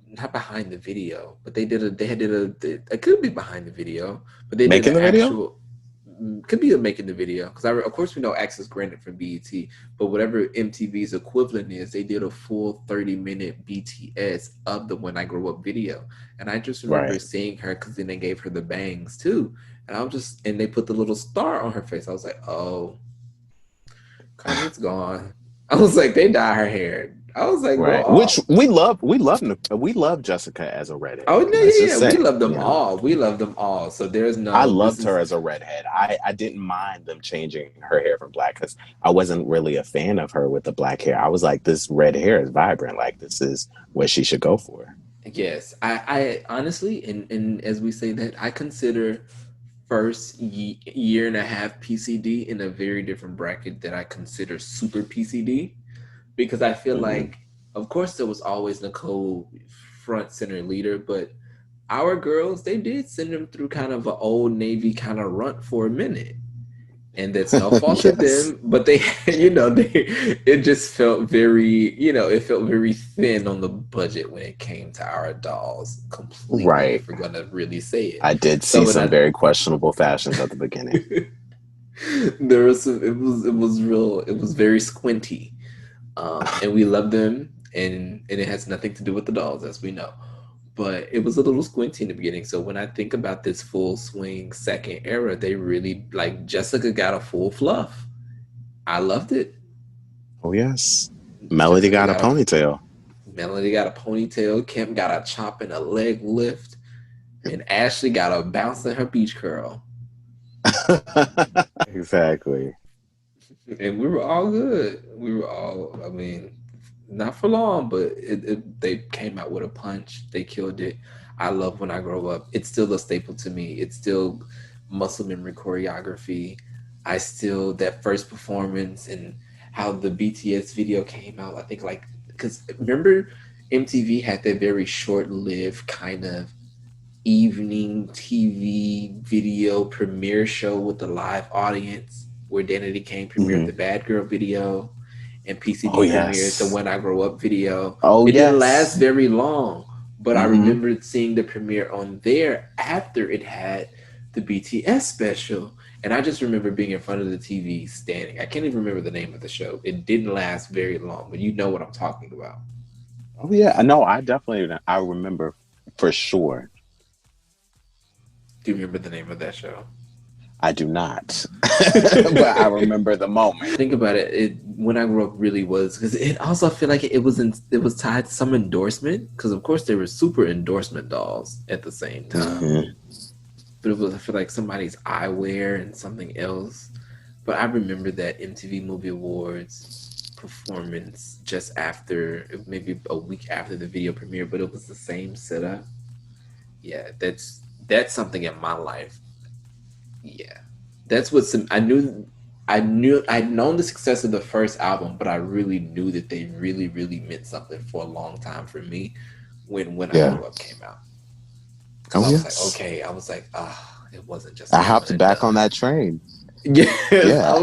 Not behind the video, but they did it could be behind the video, but they making did an the video? actual could be making the video because of course we know access granted from BET, but whatever MTV's equivalent is, they did a full 30-minute BTS of the When I Grow Up video, and I just remember seeing her because then they gave her the bangs too, and they put the little star on her face. I was like, oh, Kanye's gone. I was like, they dye her hair. I was like, right. Which we love Jessica as a redhead. Oh no, yeah. We love them all. We love them all. So there's no. I loved her as a redhead. I didn't mind them changing her hair from black because I wasn't really a fan of her with the black hair. I was like, this red hair is vibrant. Like this is what she should go for. Yes, I honestly, and as we say that, I consider first year and a half PCD in a very different bracket that I consider super PCD. Because I feel like, of course, there was always Nicole front center leader, but our girls, they did send them through kind of an old Navy kind of runt for a minute. And that's no fault of them, but it just felt very, it felt very thin on the budget when it came to our dolls. Completely, right? If we're gonna really say it, I did see some very questionable fashions at the beginning. There was some. It was very squinty. And we love them, and it has nothing to do with the dolls, as we know. But it was a little squinty in the beginning. So when I think about this full swing second era, they really, like, Jessica got a full fluff. I loved it. Oh, yes. Melody got a ponytail. Melody got a ponytail. Kim got a chop and a leg lift. And Ashley got a bounce in her beach curl. Exactly. And we were all good. I mean, not for long, but they came out with a punch. They killed it. I love When I Grow Up. It's still a staple to me. It's still muscle memory choreography. That first performance and how the BTS video came out. I think because remember MTV had that very short-lived kind of evening TV video premiere show with the live audience where Danity Kane premiered the Bad Girl video and PCD premiered the When I Grow Up video. It didn't last very long, but I remembered seeing the premiere on there after it had the BTS special. And I just remember being in front of the TV standing. I can't even remember the name of the show. It didn't last very long, but you know what I'm talking about. Oh, yeah. No, I remember for sure. Do you remember the name of that show? I do not, but I remember the moment. Think about it. When I Grew Up really was, because it also I feel like it was tied to some endorsement, because of course there were super endorsement dolls at the same time, but it was, I feel like, somebody's eyewear and something else. But I remember that MTV Movie Awards performance just after, maybe a week after the video premiere, but it was the same setup. Yeah, that's something in my life. Yeah, that's what I'd known the success of the first album, but I really knew that they really, really meant something for a long time for me when I Grew Up came out. I was like, okay, it wasn't just. I hopped back on that train. Yeah,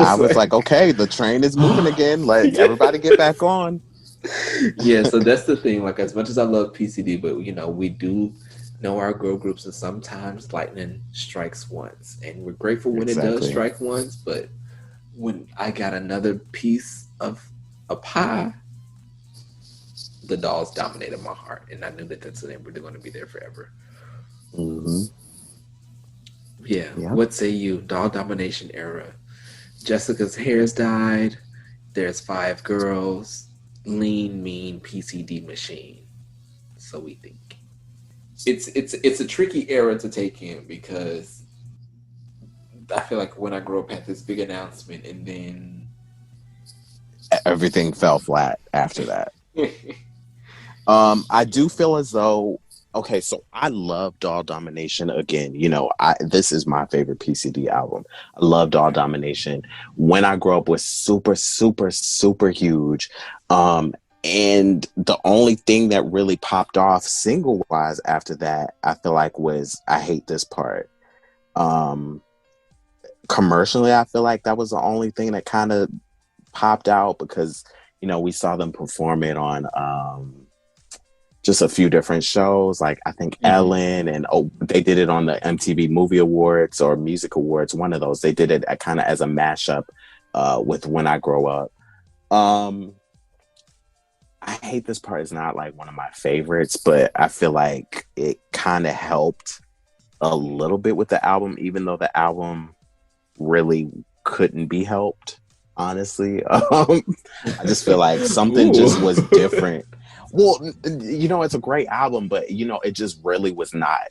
I was like, okay, the train is moving again. Like, everybody get back on. Yeah, so that's the thing. Like, as much as I love PCD, but we do know our girl groups, and sometimes lightning strikes once, and we're grateful when it does Exactly. strike once. But when I got another piece of a pie, the dolls dominated my heart, and I knew that that's they were going to be there forever. Hmm. Yeah, Yep. what say you? Doll domination era. Jessica's hair's dyed. There's five girls. Lean, mean PCD machine. So we think it's a tricky era to take in because I feel like when I grew up had this big announcement and Everything fell flat after that. then I do feel as though, okay, so I love Doll Domination again. This is my favorite PCD album. I love Doll Domination. When I grew up was super, super, super huge. And the only thing that really popped off single wise after that, I feel like was I Hate This Part. Um, Commercially, I feel like that was the only thing that kind of popped out because, we saw them perform it on just a few different shows. Like I think Mhm. Ellen and they did it on the MTV Movie Awards or Music Awards. One of those. They did it kind of as a mashup with When I Grow Up. Um, I Hate This Part is not like one of my favorites, but I feel like it kind of helped a little bit with the album, even though the album really couldn't be helped. Honestly, I just feel like something just was Ooh. different. Well, it's a great album, but it just really was not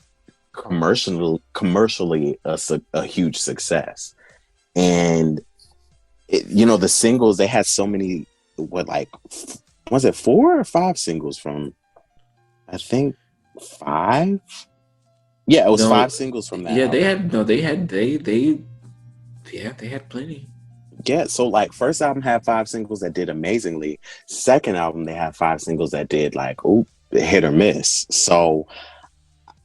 commercially a huge success. And the singles, they had so many. What, like, was it 4 or 5 singles from? I think 5. Yeah, it was No, 5 singles from that yeah, they album. had no, they had they yeah, they had plenty. Yeah, so like first album had 5 singles that did amazingly. Second album they had 5 singles that did like hit or miss. So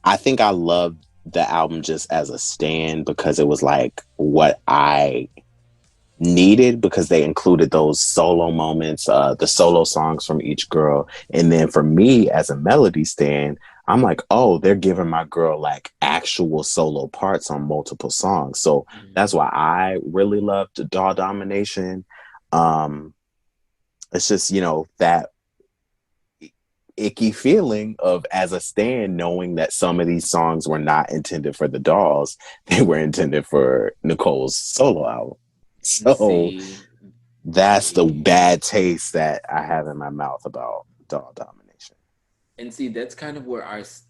I think I loved the album just as a stand because it was like what I needed because they included those solo moments, the solo songs from each girl. And then for me as a melody stand, I'm like, oh, they're giving my girl like actual solo parts on multiple songs. So that's why I really loved Doll Domination. Um, it's just, that icky feeling of as a stand knowing that some of these songs were not intended for the dolls, they were intended for Nicole's solo album. And So see, that's the see, bad taste that I have in my mouth about Doll Domination. and see, that's kind of where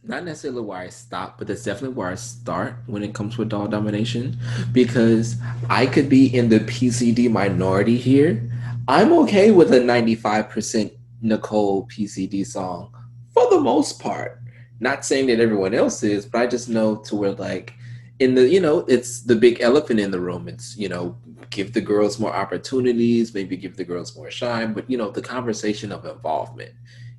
not necessarily where I stop, but that's definitely where I start when it comes with doll domination, because I could be in the PCD minority here. I'm okay with a 95% Nicole PCD song for the most part. Not saying that everyone else is, but I just know to where like in the it's the big elephant in the room. It's give the girls more opportunities, maybe give the girls more shine, but the conversation of involvement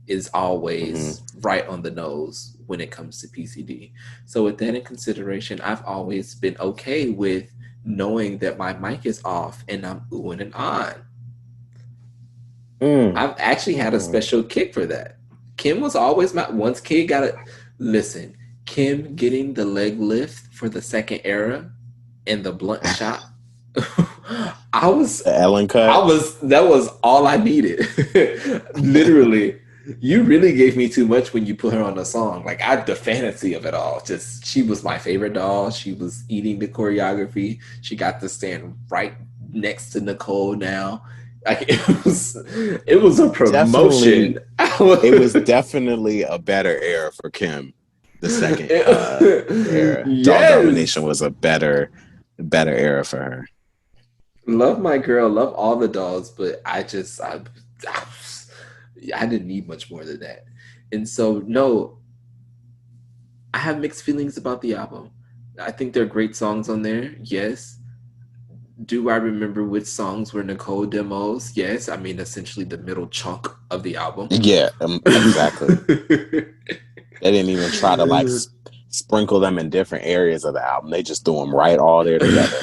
is Mm-hmm. always right on the nose when it comes to PCD. So with that in consideration, I've always been okay with knowing that my mic is off and I'm oohing and on. Mm, I've actually had a mm. special kick for that. Kim was always my once Kid got it. Listen, Kim getting the leg lift for the second era and the blunt shot. I was The Ellen I cut. was that was all I needed. Literally. You really gave me too much when you put her on a song. Like the fantasy of it all. Just she was my favorite doll. She was eating the choreography. She got to stand right next to Nicole now. Like it was a promotion. Definitely, it was definitely a better era for Kim. The second era, Doll Domination Yes. was a better era for her. Love my girl, love all the dolls, but I didn't need much more than that. And so no, I have mixed feelings about the album. I think there are great songs on there. Yes. Do I remember which songs were Nicole demos? Yes. I mean, essentially the middle chunk of the album. Yeah, exactly. They didn't even try to like sprinkle them in different areas of the album. They just threw them right all there together.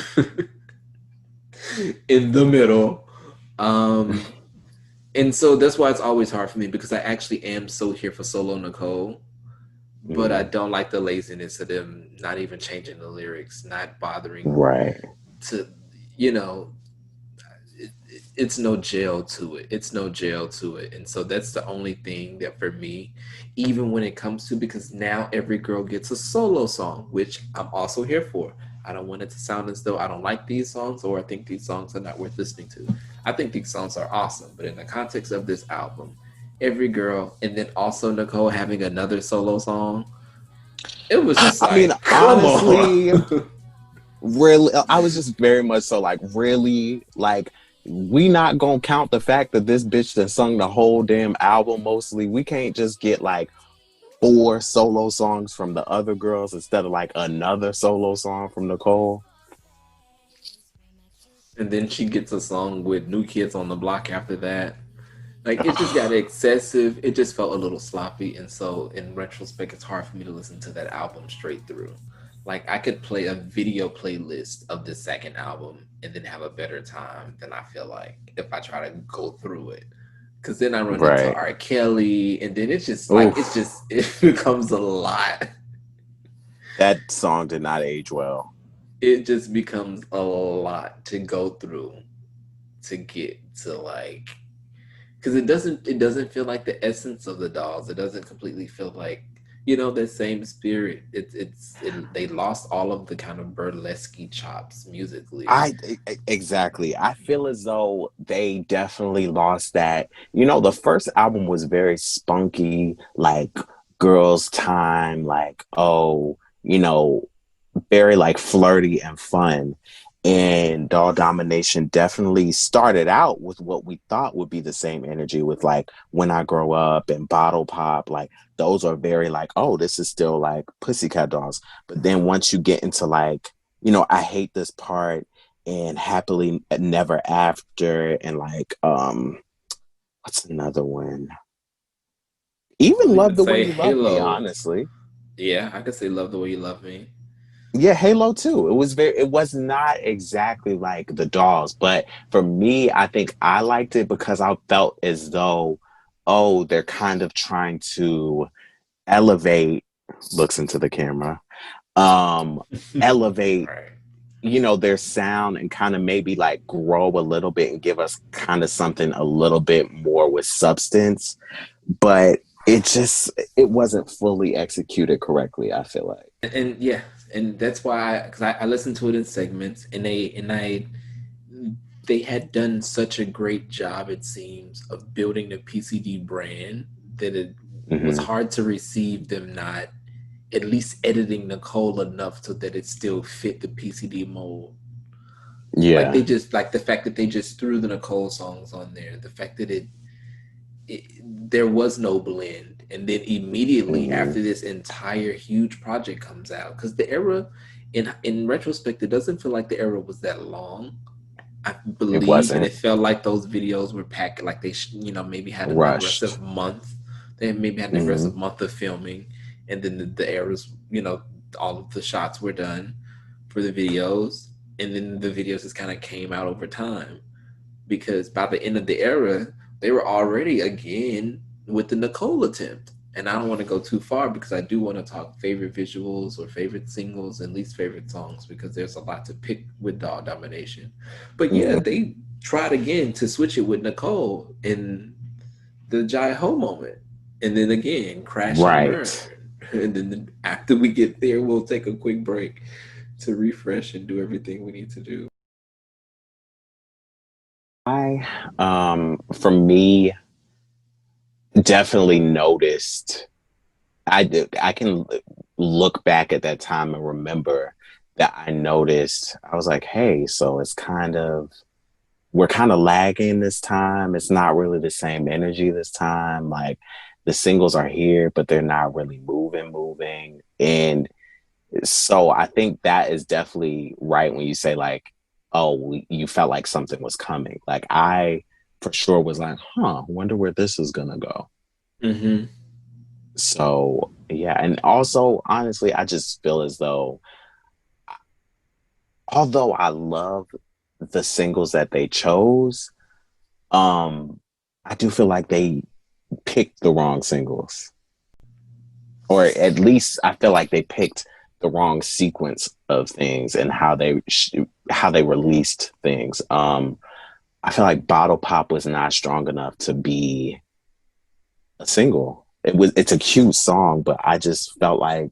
In the middle. Um, And so that's why it's always hard for me because I actually am so here for solo Nicole, but I Mm, don't like the laziness of them not even changing the lyrics, not bothering right, to, you know, it's no jail to it. It's no jail to it. And so that's the only thing that for me, even when it comes to, because now every girl gets a solo song, which I'm also here for. I don't want it to sound as though I don't like these songs or I think these songs are not worth listening to. I think these songs are awesome, but in the context of this album, every girl, and then also Nicole having another solo song, it was just I mean, like, come on. honestly, really, I was just very much so like, really, like, we not gonna count the fact that this bitch that sung the whole damn album mostly. We can't just get like four solo songs from the other girls instead of like another solo song from Nicole. And then she gets a song with New Kids on the Block after that. Like it just got excessive. It just felt a little sloppy, and so in retrospect, it's hard for me to listen to that album straight through. Like I could play a video playlist of the second album and then have a better time than I feel like if I try to go through it. Cause then I run into Right. R. Kelly, and then it's just like Oof. it becomes a lot. That song did not age well. It just becomes a lot to go through to get to like because it doesn't feel like the essence of the dolls. It doesn't completely feel like the same spirit. They lost all of the kind of burlesque chops musically. Exactly. I feel as though they definitely lost that. You know, the first album was very spunky, like girls' time, like, oh, very like flirty and fun. And Doll Domination definitely started out with what we thought would be the same energy with like When I Grow Up and Bottle Pop. Like those are very like, oh, this is still like Pussycat Dolls. But then once you get into like, I hate this part and Happily Never After and like what's another one? Even I'll Love even the Way say You Love Me, Halo. honestly. Yeah, I could say Love the Way You Love Me. Yeah, Halo too. It was not exactly like the dolls, but for me, I think I liked it because I felt as though, oh, they're kind of trying to elevate, looks into the camera, um, elevate, Right. their sound and kind of maybe like grow a little bit and give us kind of something a little bit more with substance. But it wasn't fully executed correctly, I feel like. And yeah, and that's why because I listened to it in segments, and they had done such a great job, it seems, of building the PCD brand that it was Hmm. hard to receive them not at least editing Nicole enough so that it still fit the PCD mold. Like Yeah. they just like the fact that they just threw the Nicole songs on there, the fact that it there was no blend, and then immediately Hmm. after this entire huge project comes out, because the era, in retrospect, it doesn't feel like the era was that long. I It believe, and wasn't it felt like those videos were packed, like they, maybe had an rushed. aggressive month. They maybe had an Hmm. aggressive month of filming, and then the eras, all of the shots were done for the videos, and then the videos just kind of came out over time. Because by the end of the era, they were already again with the Nicole attempt. And I don't want to go too far because I do want to talk favorite visuals or favorite singles and least favorite songs because there's a lot to pick with Doll Domination. But yeah, Hmm. they tried again to switch it with Nicole in the Jai Ho moment. And then again, crash and burn. Right. And then after we get there, we'll take a quick break to refresh and do everything we need to do. For me, definitely noticed. I can look back at that time and remember that I noticed. I was like, hey, so we're kind of lagging this time. It's not really the same energy this time. Like the singles are here, but they're not really moving. And so I think that is definitely right when you say like, oh, you felt like something was coming. Like I for sure was like, huh, wonder where this is gonna go. Mm-hmm. So yeah, and also honestly, I just feel as though although I love the singles that they chose, um, I do feel like they picked the wrong singles, or at least I feel like they picked the wrong sequence of things and how they released things. I feel like Bottle Pop was not strong enough to be a single. It's a cute song, but I just felt like,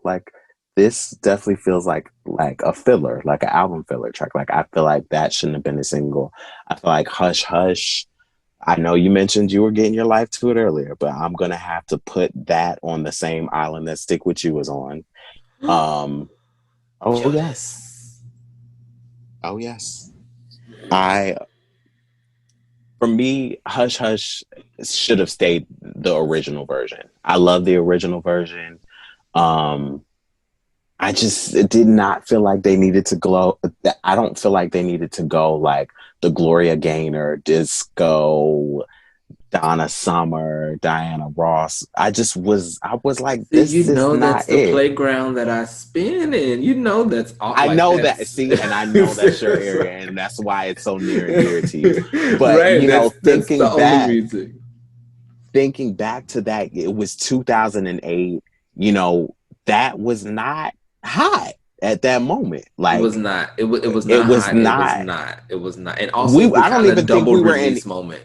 like this definitely feels like a filler, like an album filler track. Like I feel like that shouldn't have been a single. I feel like Hush Hush. I know you mentioned you were getting your life to it earlier, but I'm gonna have to put that on the same island that Stick With You was on. Um, oh yes, Jonas. oh yes. I For me, Hush Hush should have stayed the original version. I love the original version. Um, I just did not feel like they needed to glow. I don't feel like they needed to go like the Gloria Gaynor, Disco, Donna Summer, Diana Ross. I was like, See, this is that's not the it. playground that I spin in. That's all I like know that, that's see, and I know that's your area, and that's why it's so near and dear to you. But, right. you know, That's the only reason. thinking back to that, it was 2008. You know, that was not hot at that moment. It was Like, not. It was it not was hot. It was not. not. It was not. And also the I don't kind of even think double release moment.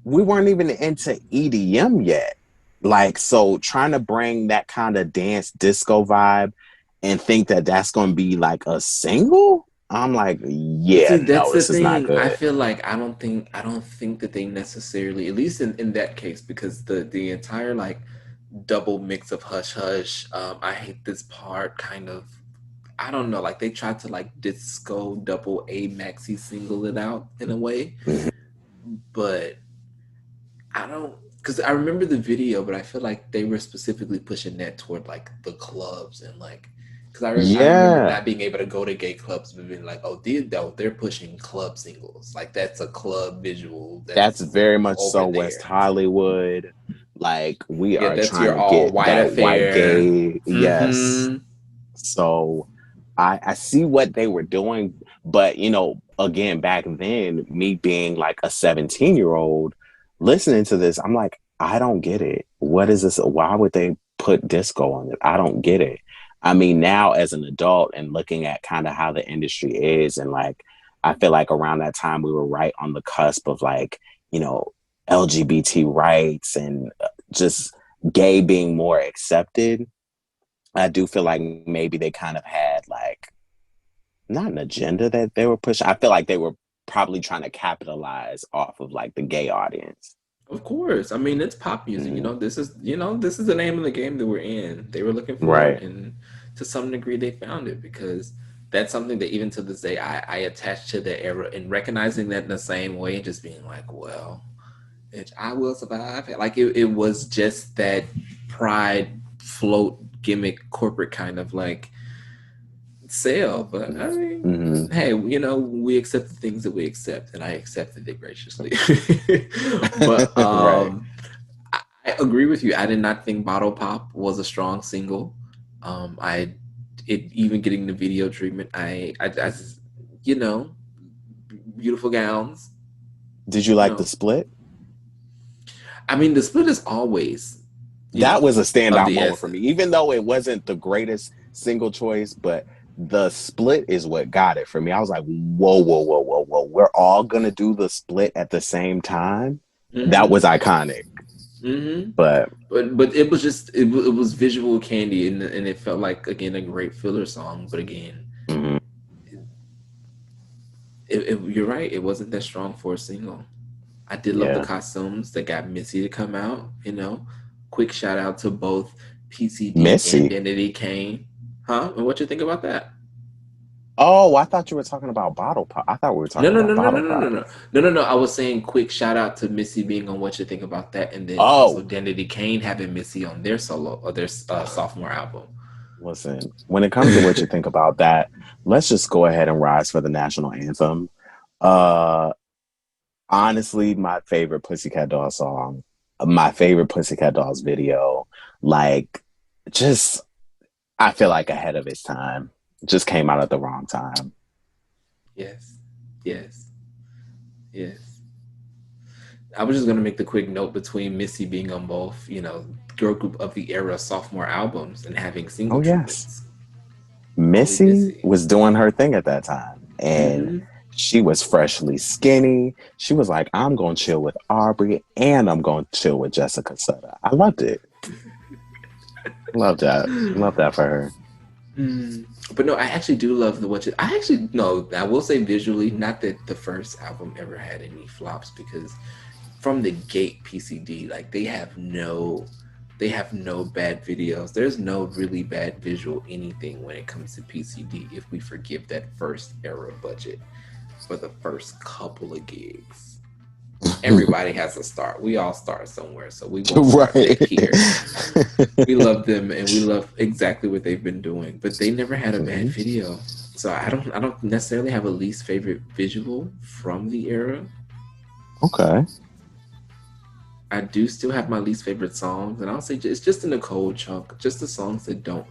we weren't even into EDM yet. Like, so trying to bring that kind of dance disco vibe and think that that's going to be like a single, I'm like, But yeah, see, that's no, the this is not thing. I good. feel like I don't think that they necessarily, at least in that case, because the entire like double mix of Hush Hush, I hate this part kind of. I don't know, like they tried to like disco double A maxi single it out in a way, Mhm. but I don't, because I remember the video, but I feel like they were specifically pushing that toward like the clubs and like, because I remember Yeah, not being able to go to gay clubs, but being like, oh, they're pushing club singles, like that's a club visual that's that's very much over so West there. Hollywood. Like, we Yeah, are that's trying your to all get white that white affair. gay. Yes. Mm-hmm. So I see what they were doing, but you know, again, back then, me being like a 17-year-old listening to this, I'm like, I don't get it. What is this? Why would they put disco on it? I don't get it. I mean, now as an adult and looking at kind of how the industry is, and like, I feel like around that time we were right on the cusp of like, you know, LGBT rights and just gay being more accepted. I do feel like maybe they kind of had like not an agenda that they were pushing. I feel like they were probably trying to capitalize off of like the gay audience. Of course. I mean, it's pop music. Hmm. This is the name of the game that we're in. They were looking for it, Right. and to some degree, they found it because that's something that even to this day I attach to the era and recognizing that in the same way and just being like, well, bitch, I will survive. Like it was just that pride float gimmick corporate kind of like sale. But I mean, Hmm. hey, we accept the things that we accept, and I accepted it graciously. But Right. I agree with you. I did not think Bottle Pop was a strong single. I it even getting the video treatment. I just, you know, beautiful gowns. Did you You like the know, split? I mean, the split is always, That was a of standout the moment for me, essence. even though it wasn't the greatest single choice, but the split is what got it for me. I was like, whoa, whoa, whoa, whoa, whoa. We're all gonna do the split at the same time. That Mm-hmm. was iconic. Mm-hmm. But But it was just it was visual candy and it felt like again a great filler song. But again, mhm, you're right. It wasn't that strong for a single. I did love the yeah. costumes that got Missy to come out. Quick shout out to both PCD and Missy. Identity Kane. Huh? And what you think about that? Oh, I thought you were talking about bottle pop. I thought we were No, talking no, no, about no, no, bottle no, no, pop. no, no, no, no. I was saying quick shout out to Missy being on What You Think About That, and then also Oh, Identity Kane having Missy on their solo or their sophomore album. listen, when it comes to what you think about that, let's just go ahead and rise for the national anthem. Uh, Honestly, my favorite Pussycat Dolls song, my favorite Pussycat Dolls video, like, just, I feel like ahead of its time. Just came out at the wrong time. Yes, yes, yes. I was just gonna make the quick note between Missy being on both, girl group of the era sophomore albums and having single Oh yes. treatments. Only Missy Missy. was doing her thing at that time. And Hmm. she was freshly skinny. She was like, I'm going to chill with Aubrey and I'm going to chill with Jessica Sutter. I loved it. Love that. Love that for her. Mm. But no, I actually do love the what you. I actually no, I will say visually, not that the first album ever had any flops because from the gate PCD, like they have no bad videos. There's no really bad visual anything when it comes to PCD if we forgive that first era budget for the first couple of gigs. Everybody has a start. We all start somewhere, so we won't start Right. big here. We love them and we love exactly what they've been doing, but they never had a bad Mhm. video. So I don't necessarily have a least favorite visual from the era. Okay. I do still have my least favorite songs, and I'll say it's just in the cold chunk, just the songs that don't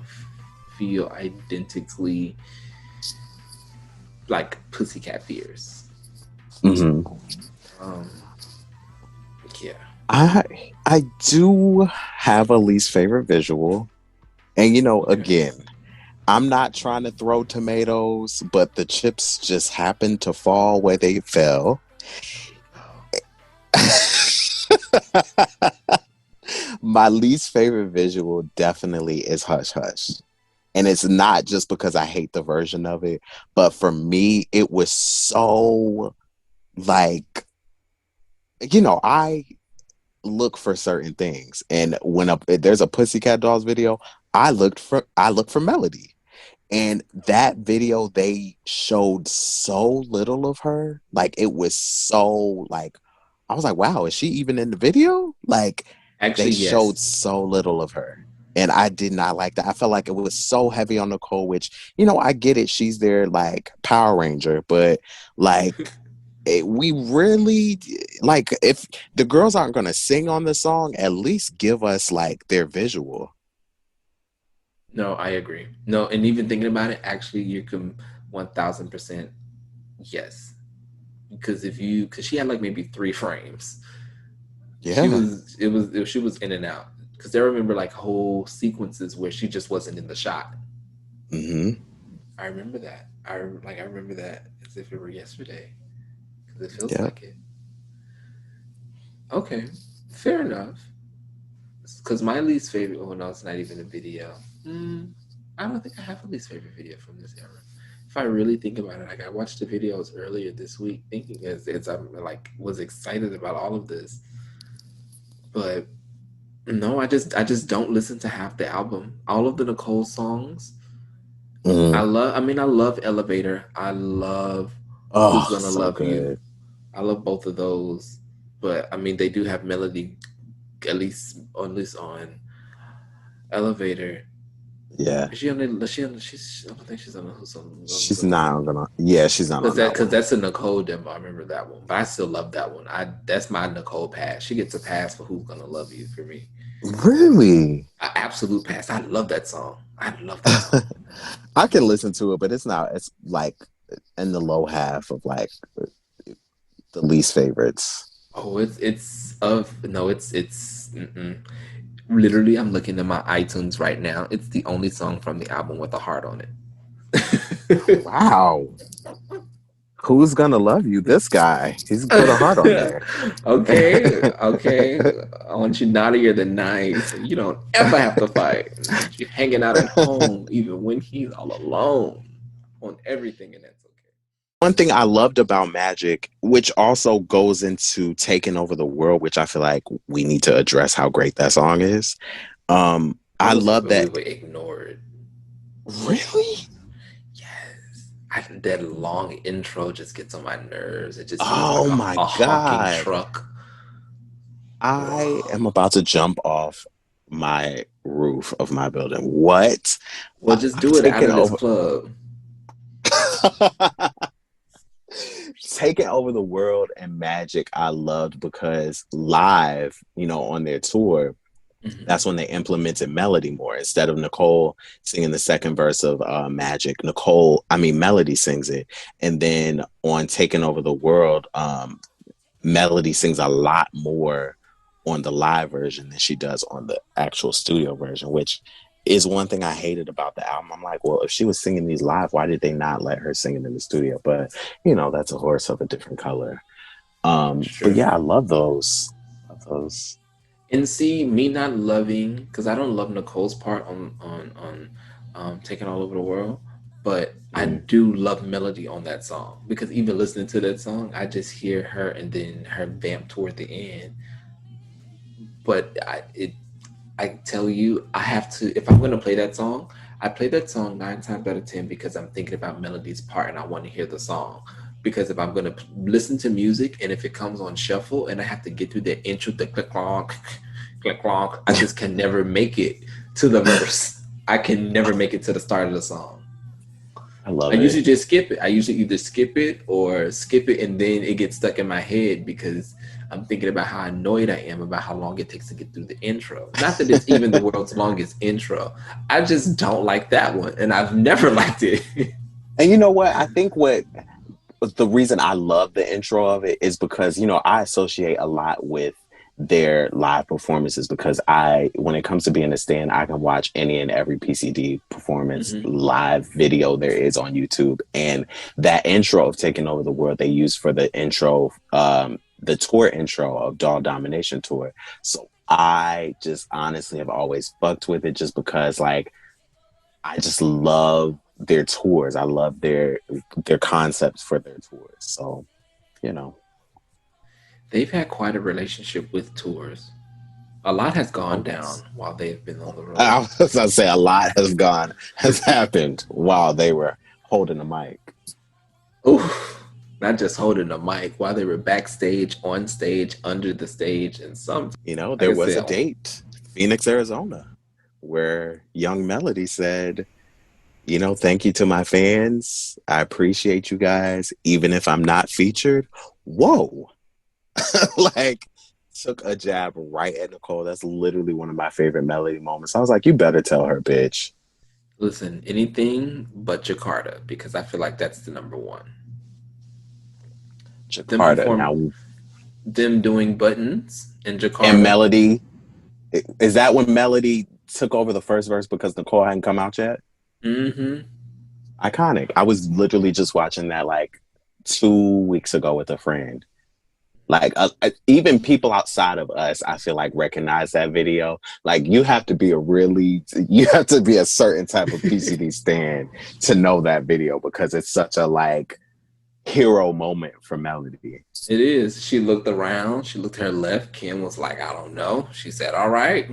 feel identically like Pussycat Fears. Hmm. Um, yeah. I do have a least favorite visual. And Okay. again, I'm not trying to throw tomatoes, but the chips just happened to fall where they fell. My least favorite visual definitely is Hush Hush. And it's not just because I hate the version of it, but for me, it was so like, I look for certain things. And if there's a Pussycat Dolls video, I look for Melody. And that video, they showed so little of her. Like it was so like I was like, wow, is she even in the video? Like they Actually, showed yes. so little of her. And I did not like that. I felt like it was so heavy on Nicole, which, I get it. She's their like Power Ranger, but like we really like if the girls aren't gonna sing on the song, at least give us like their visual. No, I agree. No, and even thinking about it, actually, you can 1000% yes. Because she had like maybe 3 frames. Yeah. She was in and out. Because I remember like whole sequences where she just wasn't in the shot. Hmm. I remember that. I remember that as if it were yesterday. Because it feels Yeah. like it. Okay, fair enough. Because my least favorite. Oh no, it's not even a video. Mm, I don't think I have a least favorite video from this era. If I really think about it, like I watched the videos earlier this week, thinking as I'm like was excited about all of this, but no, I just don't listen to half the album. All of the Nicole songs, I Hmm. love. I mean, I love Elevator. I love Who's Oh, Gonna so Love You. good. I love both of those, but I mean, they do have melody, at least on Elevator. Yeah. Is she on the? Is she on? She's. I don't think she's on the Who's She's Gonna Love not You. gonna, yeah, she's not Cause on that, that cause one. that's a Nicole demo. I remember that one, but I still love that one. That's my Nicole pass. She gets a pass for Who's Gonna Love You for me. Really? A absolute pass. I love that song. I love that song. I can listen to it, but it's like in the low half of like the least favorites. Oh, it's of no, it's mm-mm. Literally, I'm looking at my iTunes right now. It's the only song from the album with a heart on it. Wow. Who's gonna love you? This guy. He's put a heart on there. Okay, okay. I want you naughtier than nice. You don't ever have to fight. You hanging out at home, even when he's all alone, on everything, and that's okay. One thing I loved about Magic, which also goes into taking over the world, which I feel like we need to address how great that song is. I Most love people that. will ignore it. Really? Yes, that long intro just gets on my nerves. It just feels like Oh a, my a honking God. truck. I Ugh. am about to jump off my roof of my building. What? Well, just I'm do it out taking of this over. club. Taking over the world and Magic I loved because live, on their tour, Hmm. that's when they implemented melody more. Instead of Nicole singing the second verse of Magic, Melody sings it. And then on Taking Over the World, Melody sings a lot more on the live version than she does on the actual studio version, which is one thing I hated about the album. I'm like, well, if she was singing these live, why did they not let her sing it in the studio? But that's a horse of a different color. But Sure. yeah, I love those. Love those. And see, me not loving, because I don't love Nicole's part on taking all over the world, but I Mm. do love Melody on that song because even listening to that song, I just hear her and then her vamp toward the end. But I tell you, I have to if I'm gonna play that song, I play that song 9 times out of 10 because I'm thinking about Melody's part and I want to hear the song. Because if I'm gonna listen to music and if it comes on shuffle and I have to get through the intro, the click clonk, click clonk, I just can never make it to the verse. I can never make it to the start of the song. I I love usually it. just skip it. I usually either skip it or skip it and then it gets stuck in my head because I'm thinking about how annoyed I am about how long it takes to get through the intro. Not that it's even the world's longest intro. I just don't like that one and I've never liked it. And you know what? I think what the reason I love the intro of it is because, I associate a lot with their live performances because when it comes to being a stan, I can watch any and every PCD performance Hmm. live video there is on YouTube. And that intro of Taking Over the World, they used for the intro, the tour intro of Doll Domination tour. So I just honestly have always fucked with it just because, like, I just love their tours. I love their concepts for their tours. So, you know, They've had quite a relationship with tours. A lot has gone always. down while they've been on the road. I was gonna say a lot has happened while they were holding the mic. Oof. Not just holding the mic while they were backstage, on stage, under the stage, and some, like There I was a said, date, Phoenix, Arizona, where young Melody said, thank you to my fans. I appreciate you guys, even if I'm not featured. Whoa. Like, took a jab right at Nicole. That's literally one of my favorite Melody moments. I was like, you better tell her, bitch. listen, anything but Jakarta because I feel like that's the number one. Them Jakarta. perform, Now, them doing buttons in and Jakarta. Melody, is that when Melody took over the first verse because Nicole hadn't come out yet? Mm-hmm. Iconic. I was literally just watching that like 2 weeks ago with a friend. Like even people outside of us, I feel like recognize that video. Like you have to be a certain type of PCD stan to know that video because it's such a like hero moment for Melody. It is. She looked around. She looked to her left. Kim was like, I don't know. She said, all right,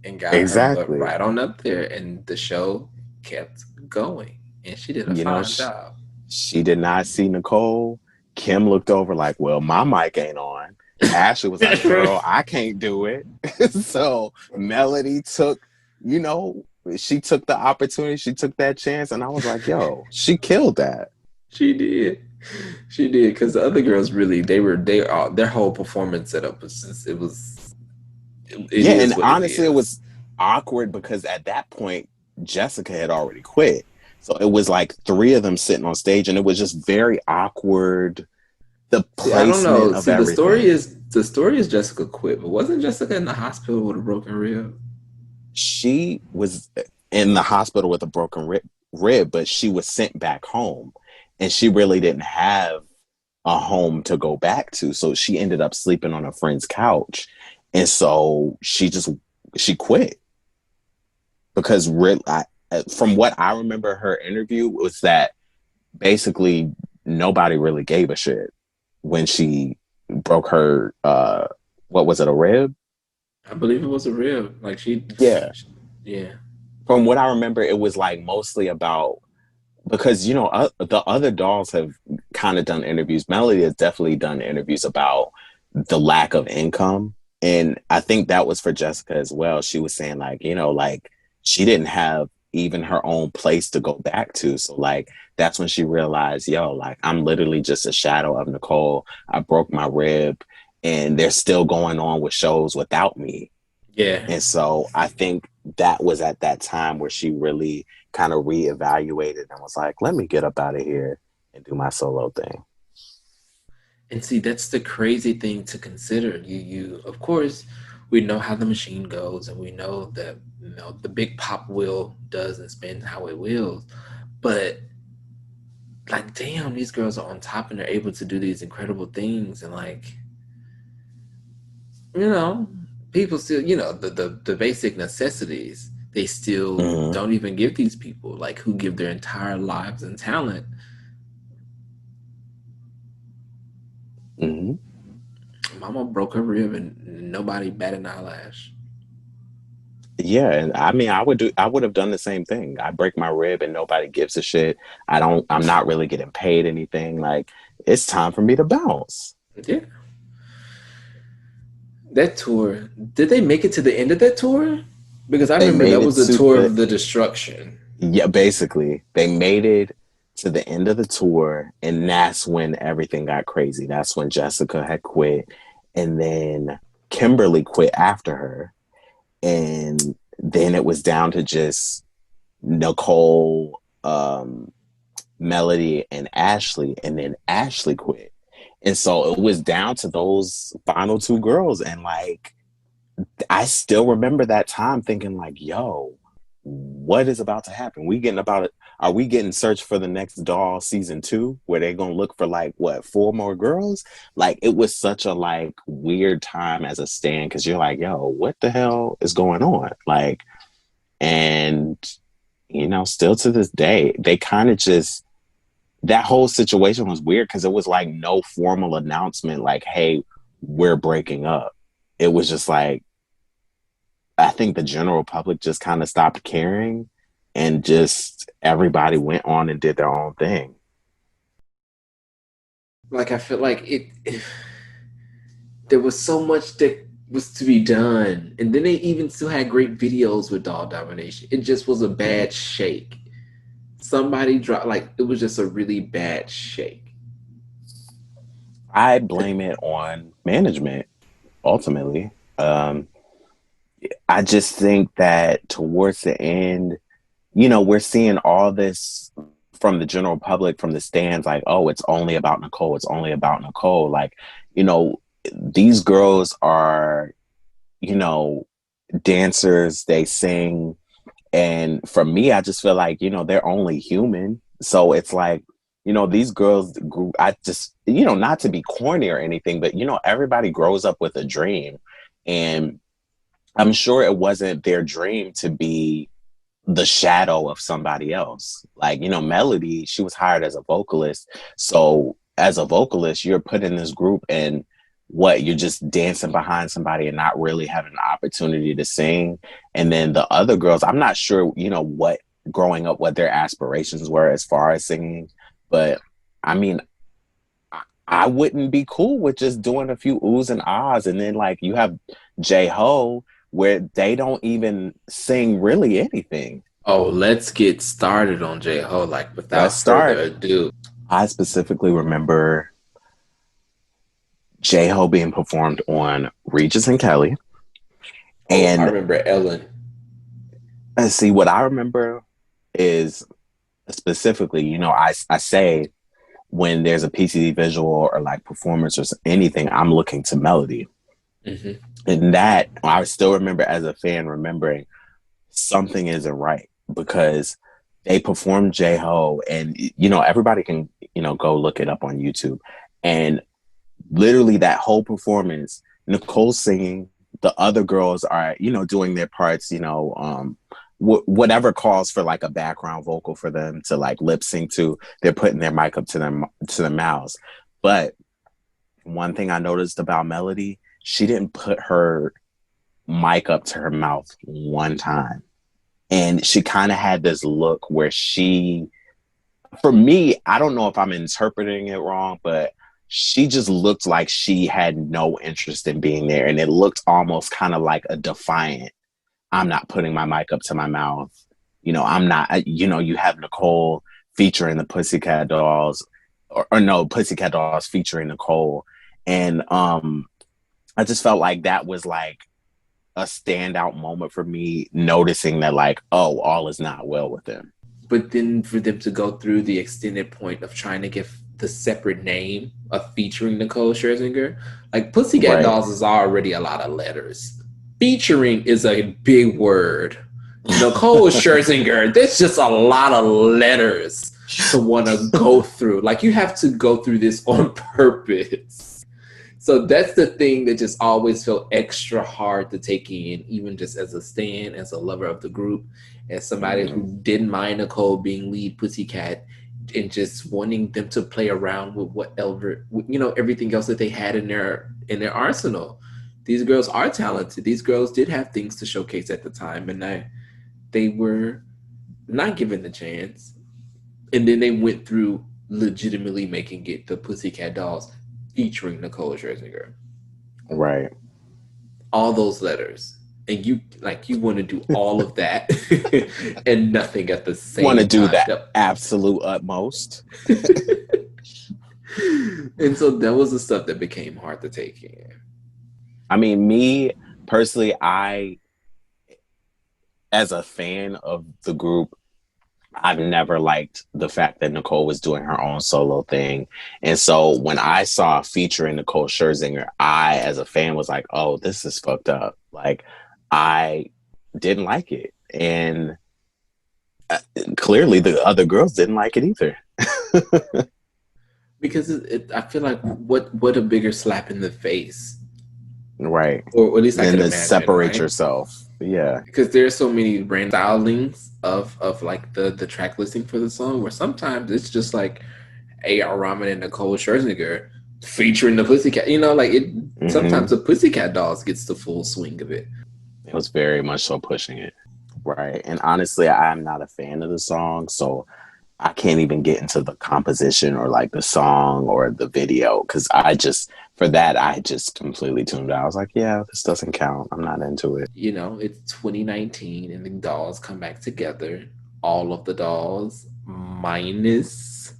and got her butt Exactly. right on up there. And the show kept going. And she did a You know, fine she, job. she did not see Nicole. Kim looked over like, well, my mic ain't on. Ashley was like, girl, I can't do it. So Melody took, you know, she took the opportunity, she took that chance, and I was like, yo, she killed that. She did. She did because the other girls really their whole performance setup was just it Yeah, is and what it honestly, it is. was awkward because at that point, Jessica had already quit. So it was like three of them sitting on stage, and it was just very awkward. The See, I don't know. placement of See, everything. the story is Jessica quit, but wasn't Jessica in the hospital with a broken rib? She was in the hospital with a broken rib, but she was sent back home, and she really didn't have a home to go back to. So she ended up sleeping on a friend's couch, and so she quit because from what I remember, her interview was that basically nobody really gave a shit when she broke her what was it, a rib? I believe it was a rib. Yeah. Yeah. From what I remember, it was like mostly about because the other dolls have kind of done interviews. Melody has definitely done interviews about the lack of income, and I think that was for Jessica as well. She was saying like like she didn't have even her own place to go back to, so like that's when she realized, yo, like I'm literally just a shadow of Nicole. I broke my rib, and they're still going on with shows without me. Yeah. And so I think that was at that time where she really kind of reevaluated and was like, let me get up out of here and do my solo thing. And see, that's the crazy thing to consider. Of course, we know how the machine goes, and we know that the big pop wheel does and spins how it wills. But like, damn, these girls are on top, and they're able to do these incredible things, and like, you know, people still, the basic necessities. They still Mm-hmm. don't even give these people like who give their entire lives and talent. Mm-hmm. Mama broke her rib, and nobody batted an eyelash. Yeah, and I mean, I would have done the same thing. I break my rib and nobody gives a shit. I'm not really getting paid anything. Like, it's time for me to bounce. Yeah, that tour. Did they make it to the end of that tour? Because I They remember made that it was the to tour the, of the destruction. yeah, basically, they made it to the end of the tour, and that's when everything got crazy. That's when Jessica had quit, and then Kimberly quit after her. And then it was down to just Nicole, Melody, and Ashley, and then Ashley quit. And so it was down to those final two girls. And like, I still remember that time thinking, like, yo, what is about to happen? We getting about it. Are we getting searched for the next Doll season 2 where they're gonna look for like what, 4 more girls? Like, it was such a like weird time as a stan because you're like, yo, what the hell is going on? Like, and still to this day, they kind of just that whole situation was weird because it was like no formal announcement like, hey, we're breaking up. It was just like, I think the general public just kind of stopped caring and just everybody went on and did their own thing. Like I feel like there was so much that was to be done, and then they even still had great videos with Doll Domination. It just was a Mhm. bad shake. Somebody dropped like it was just a really bad shake. I blame it on management ultimately. Um, I just think that towards the end, we're seeing all this from the general public, from the stands, like, oh, it's only about Nicole. It's only about Nicole. Like, you know, these girls are, you know, dancers, they sing. And for me, I just feel like, they're only human. So it's like, these girls grew, I just, not to be corny or anything, but, everybody grows up with a dream. And I'm sure it wasn't their dream to be the shadow of somebody else. Like, Melody, she was hired as a vocalist. So as a vocalist, you're put in this group and you're just dancing behind somebody and not really having an opportunity to sing. And then the other girls, I'm not sure, what growing up, what their aspirations were as far as singing. But I mean, I wouldn't be cool with just doing a few oohs and ahs. And then like you have J Ho where they don't even sing really anything. Oh, let's get started on J Ho. Like Let's without further start. ado. I specifically remember J Ho being performed on Regis and Kelly. Oh, I And remember Ellen. see, what I remember is specifically, I say when there's a PCD visual or like performance or anything, I'm looking to Melody. Hmm. And that I still remember as a fan remembering something isn't right because they performed J Ho and everybody can go look it up on YouTube and literally that whole performance, Nicole's singing, the other girls are doing their parts, whatever calls for like a background vocal for them to like lip sync to, they're putting their mic up to them to their mouths. But one thing I noticed about Melody, she didn't put her mic up to her mouth one time. And she kind of had this look where for me, I don't know if I'm interpreting it wrong, but she just looked like she had no interest in being there. And it looked almost kind of like a defiant, I'm not putting my mic up to my mouth. I'm not, you have Nicole featuring the Pussycat Dolls, or no, Pussycat Dolls featuring Nicole. And I just felt like that was like a standout moment for me, noticing that like, all is not well with him. But then for them to go through the extended point of trying to the separate name of featuring Nicole Scherzinger. Like Pussycat Right. Dolls is already a lot of letters. Featuring is a big word. Nicole Scherzinger, there's just a lot of letters to want to go through. Like you have to go through this on purpose. So that's the thing that just always felt extra hard to take in, even just as a stan, as a lover of the group, as somebody who didn't mind Nicole being lead Pussycat, and just wanting them to play around with whatever, everything else that they had in their arsenal. These girls are talented. These girls did have things to showcase at the time, and they were not given the chance. And then they went through legitimately making it the Pussycat Dolls featuring Nicole Scherzinger. Right. All those letters. And you want to do all of that and nothing at the same time. Want to do that absolute utmost. And so that was the stuff that became hard to take in. I mean, me personally, as a fan of the group, I've never liked the fact that Nicole was doing her own solo thing. And so when I saw featuring Nicole Scherzinger, I, as a fan, was like, oh, this is fucked up. Like, I didn't like it. And clearly the other girls didn't like it either. Because I feel like what a bigger slap in the face. Right. Or at least I can imagine. Separate right? yourself. Yeah. Because there's so many brand stylings of like the track listing for the song where sometimes it's just like A.R. Rahman and Nicole Scherzinger featuring the Pussycat. Sometimes the Pussycat Dolls gets the full swing of it. It was very much so pushing it. Right. And honestly, I'm not a fan of the song, so I can't even get into the composition or like the song or the video because I just completely tuned out. I was like, yeah, this doesn't count. I'm not into it. It's 2019 and the dolls come back together. All of the dolls minus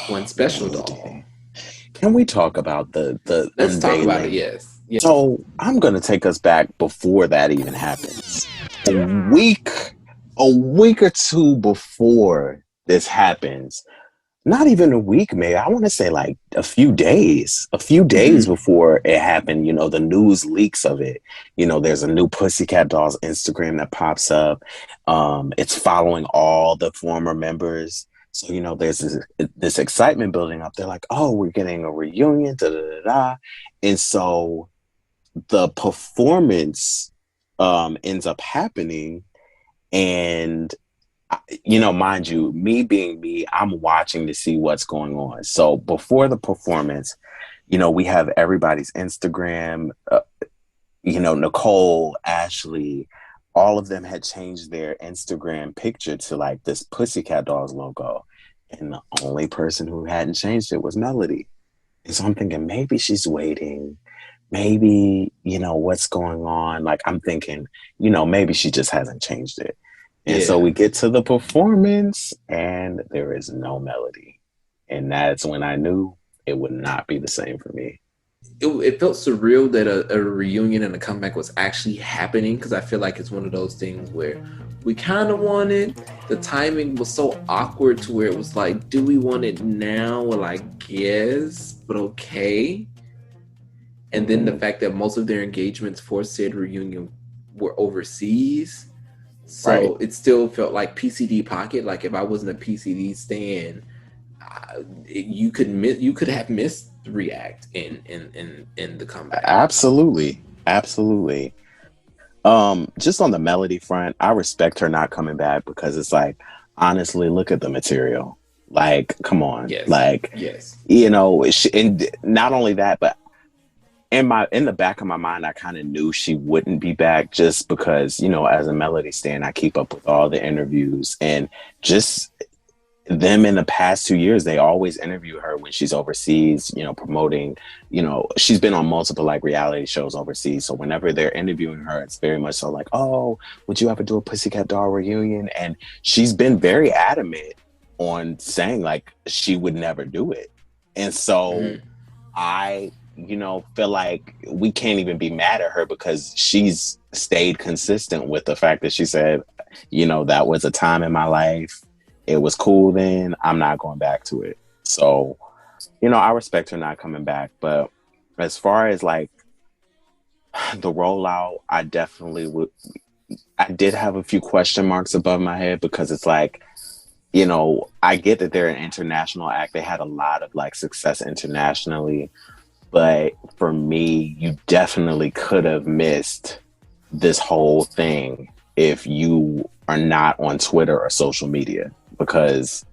one special doll. Can we talk about the Let's unveiling? Talk about it, yes. So I'm going to take us back before that even happens. A week or two before this happens, not even a week, maybe I want to say like a few days before it happened, the news leaks of it. There's a new Pussycat Dolls Instagram that pops up. It's following all the former members. So, there's this excitement building up. They're like, oh, we're getting a reunion, da da da da. And so the performance ends up happening. And, mind you, me being me, I'm watching to see what's going on. So before the performance, we have everybody's Instagram, Nicole, Ashley, all of them had changed their Instagram picture to like this Pussycat Dolls logo. And the only person who hadn't changed it was Melody. And so I'm thinking maybe she's waiting. Maybe, what's going on? Like I'm thinking, maybe she just hasn't changed it. And so we get to the performance and there is no Melody. And that's when I knew it would not be the same for me. It felt surreal that a reunion and a comeback was actually happening because I feel like it's one of those things where we kind of wanted. The timing was so awkward to where it was like, do we want it now? Well, I guess, but okay. And then the fact that most of their engagements for said reunion were overseas. So It still felt like PCD pocket. Like if I wasn't a PCD Stan, you could have missed React in the comeback. Absolutely. Just on the Melody front, I respect her not coming back because it's like, honestly, look at the material. Like, come on. Yes. Like, yes. And not only that, but in the back of my mind, I kind of knew she wouldn't be back just because, as a Melody stan, I keep up with all the interviews and just them in the past 2 years, they always interview her when she's overseas, promoting, she's been on multiple like reality shows overseas. So whenever they're interviewing her, it's very much so like, oh, would you ever do a Pussycat Doll reunion? And she's been very adamant on saying like she would never do it. And so I feel like we can't even be mad at her because she's stayed consistent with the fact that she said, that was a time in my life. It was cool then. I'm not going back to it. So, I respect her not coming back. But as far as like the rollout, I definitely would. I did have a few question marks above my head because it's like, I get that they're an international act. They had a lot of like success internationally. But for me, you definitely could have missed this whole thing if you are not on Twitter or social media because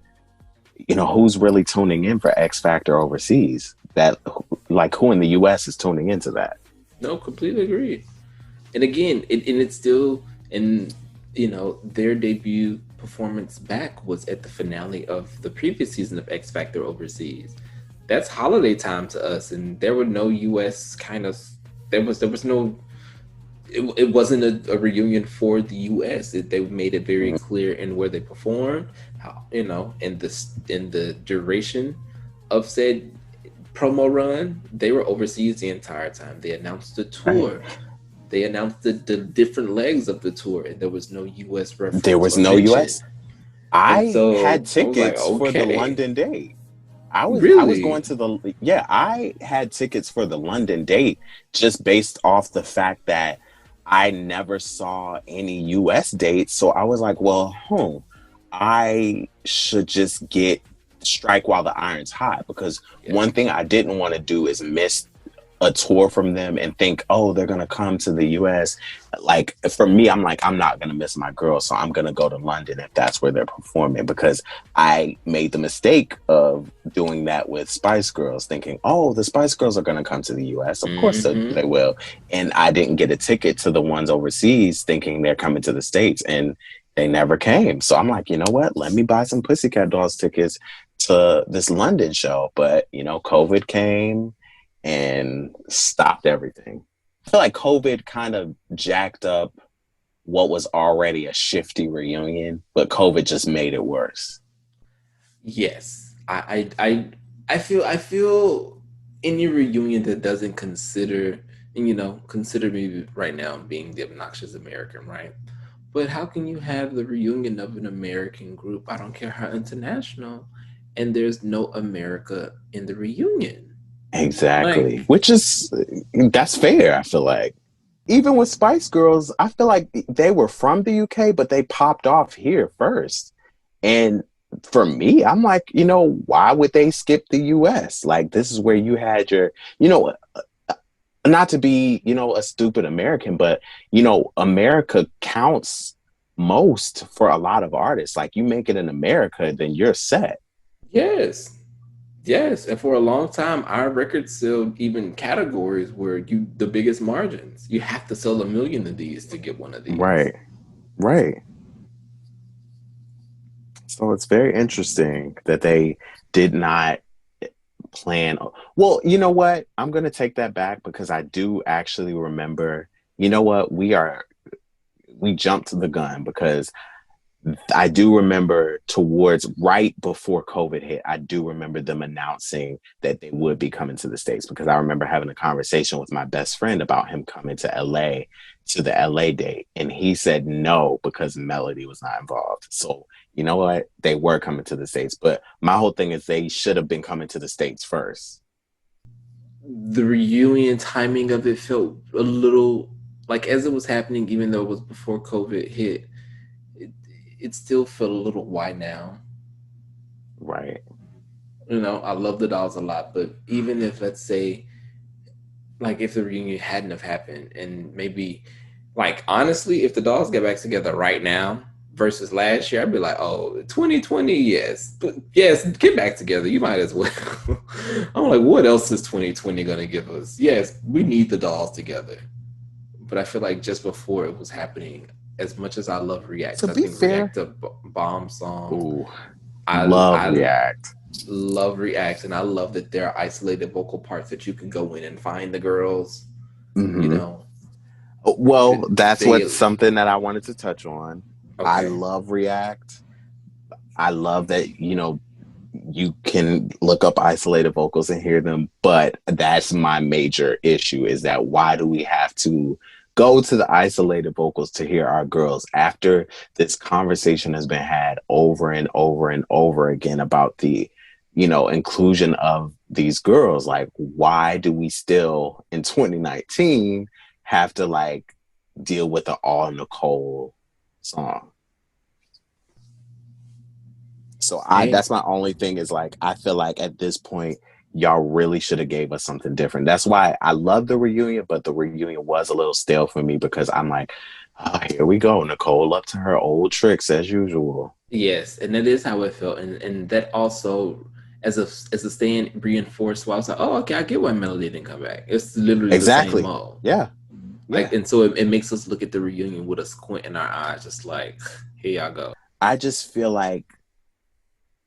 who's really tuning in for X Factor overseas? That like who in the US is tuning into that? No, completely agree. And again, it's still, and their debut performance back was at the finale of the previous season of X Factor overseas. That's holiday time to us, and there were no U.S. kind of there was no it wasn't a reunion for the U.S. They made it very clear in where they performed, how in the duration of said promo run, they were overseas the entire time. They announced the Right. tour. They announced the different legs of the tour, and there was no U.S. There reference was or no mention. US. And I had so I was like, tickets for the okay, London date. I was going really? to I had tickets for the London date just based off the fact that I never saw any US dates. So I was like, well, I should just get strike while the iron's hot because Yeah. one thing I didn't want to do is miss a tour from them and think, oh, they're gonna come to the US. Like for me, I'm like, I'm not gonna miss my girl, so I'm gonna go to London if that's where they're performing because I made the mistake of doing that with Spice Girls, thinking, oh, the Spice Girls are gonna come to the US. Of course Mm-hmm. they will. And I didn't get a ticket to the ones overseas thinking they're coming to the States and they never came. So I'm like, you know what? Let me buy some Pussycat Dolls tickets to this London show. But, COVID came and stopped everything. I feel like COVID kind of jacked up what was already a shifty reunion, but COVID just made it worse. Yes, I feel any reunion that doesn't consider, and consider me right now being the obnoxious American, right? But how can you have the reunion of an American group? I don't care how international, and there's no America in the reunion. Like, Exactly. That's fair, I feel like. Even with Spice Girls, I feel like they were from the UK, but they popped off here first. And for me, I'm like, why would they skip the US? Like, this is where you had not to be, a stupid American, but, America counts most for a lot of artists. Like, you make it in America, then you're set. yes, yes, and for a long time, our records sell even categories where you the biggest margins. You have to sell 1 million of these to get one of these. Right, right. So it's very interesting that they did not plan. Well, you know what? I'm going to take that back because I do actually remember, you know what? We jumped the gun because I do remember towards right before COVID hit, I do remember them announcing that they would be coming to the States because I remember having a conversation with my best friend about him coming to LA to the LA date. And he said no because Melody was not involved. So, you know what? They were coming to the States. But my whole thing is they should have been coming to the States first. The reunion timing of it felt a little like as it was happening, even though it was before COVID hit, it, it still felt a little why now. Right. I love the dolls a lot, but even if let's say like if the reunion hadn't have happened and maybe like honestly, if the dolls get back together right now versus last year, I'd be like, oh, 2020, yes. But yes, get back together. You might as well. I'm like, what else is 2020 gonna give us? Yes, we need the dolls together. But I feel like just before it was happening, as much as I love React, To 'cause I be think React fair, a bomb song. ooh, love I React. love React, and I love that there are isolated vocal parts that you can go in and find the girls. You Hmm. know, Well, that's they what's something that I wanted to touch on. I okay. love React. I love that, you can look up isolated vocals and hear them, but that's my major issue is that why do we have to go to the isolated vocals to hear our girls after this conversation has been had over and over and over again about the, inclusion of these girls. Like, why do we still in 2019 have to like deal with the all Nicole song? So Hey, that's my only thing is like, I feel like at this point, y'all really should have gave us something different. That's why I love the reunion, but the reunion was a little stale for me because I'm like, oh, here we go. Nicole up to her old tricks as usual. yes, and that is how it felt, and that also, as a stand reinforced. Why I was like, oh, okay, I get why Melody didn't come back. It's literally the same Exactly. mode. Yeah. Yeah. Like, and so it makes us look at the reunion with a squint in our eyes, just like, here y'all go. I just feel like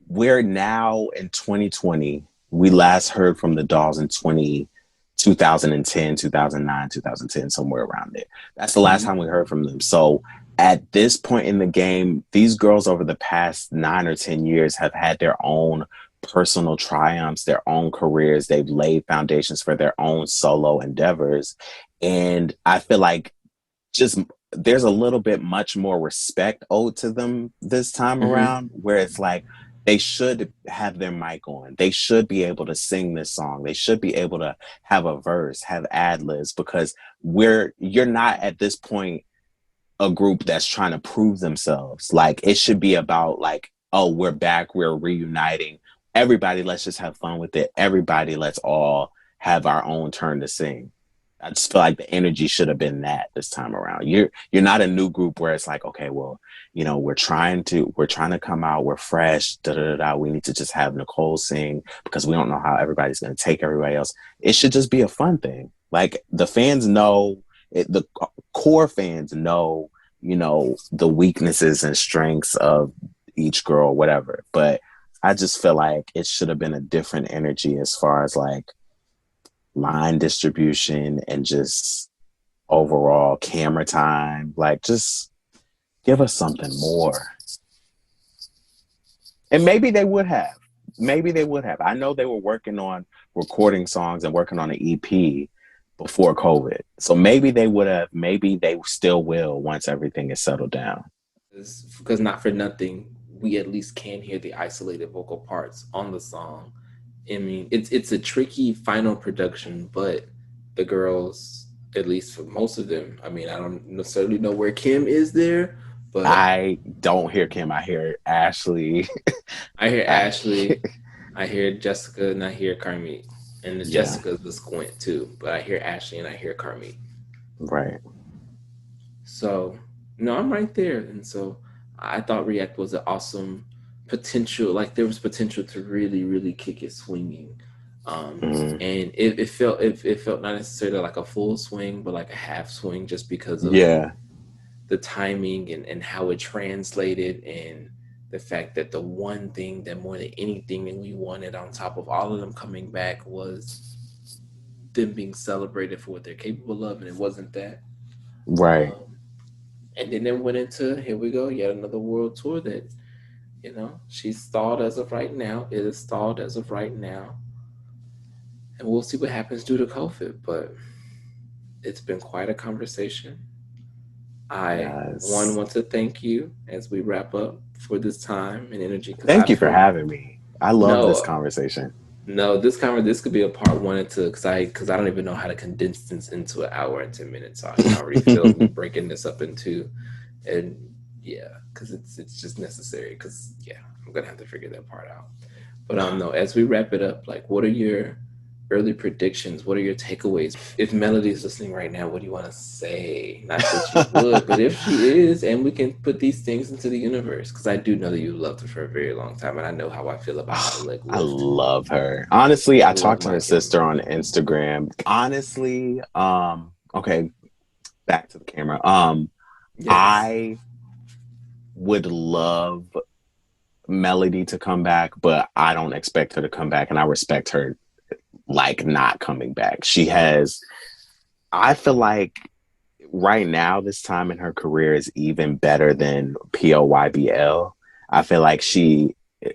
we're now in 2020. We last heard from the Dolls in 2010, 2009, 2010, somewhere around there. That's the last Mhm. time we heard from them. So at this point in the game, these girls over the past 9 or 10 years have had their own personal triumphs, their own careers. They've laid foundations for their own solo endeavors. And I feel like just there's a little bit much more respect owed to them this time Mhm. around, where it's like they should have their mic on. They should be able to sing this song. They should be able to have a verse, have ad libs, because you're not at this point a group that's trying to prove themselves. Like, it should be about like, oh, we're back, we're reuniting. Everybody, let's just have fun with it. Everybody, let's all have our own turn to sing. I just feel like the energy should have been that this time around. You're not a new group where it's like, okay, well, we're trying to come out, we're fresh, da da da da. We need to just have Nicole sing because we don't know how everybody's gonna take everybody else. It should just be a fun thing. Like, the fans know the core fans know, the weaknesses and strengths of each girl, whatever. But I just feel like it should have been a different energy as far as like line distribution and just overall camera time. Like, just give us something more. And maybe they would have. Maybe they would have. I know they were working on recording songs and working on an EP before COVID. So maybe they would have, maybe they still will once everything is settled down. Because not for nothing, we at least can hear the isolated vocal parts on the song. I mean, it's a tricky final production, but the girls, at least for most of them, I mean, I don't necessarily know where Kim is there, but I don't hear Kim. I hear Ashley. I hear Ashley, I hear Jessica, and I hear Carmit. And the Yeah, Jessica's the squint too, but I hear Ashley and I hear Carmit. right. So no, I'm right there. And so I thought React was an awesome potential. Like, there was potential to really, really kick it swinging. Mm. And it felt not necessarily like a full swing, but like a half swing, just because of Yeah, the timing and how it translated, and the fact that the one thing that more than anything that we wanted on top of all of them coming back was them being celebrated for what they're capable of, and it wasn't that. right. Um, and then it went into, here we go, yet another world tour that, she's stalled as of right now. It is stalled as of right now. And we'll see what happens due to COVID. But it's been quite a conversation. I, one, Yes. want to thank you as we wrap up for this time and energy, because I Thank you for feel, having me. I love this no, conversation. no, this could be a part one and two, because I don't even know how to condense this into an hour and 10 minutes. So I can already feel me breaking this up into, and yeah, because it's just necessary. Because yeah, I'm gonna have to figure that part out. But no, as we wrap it up, like, what are your early predictions? What are your takeaways? If Melody is listening right now, what do you want to say? Not that you would, but if she is, and we can put these things into the universe, because I do know that you loved her for a very long time, and I know how I feel about how Leg I Lift. love her. Honestly, I I love talked to my her Kim. sister on Instagram. Honestly, okay, back to the camera. Yes. I would love Melody to come back, but I don't expect her to come back, and I respect her like not coming back. I feel like right now, this time in her career is even better than POYBL. I feel like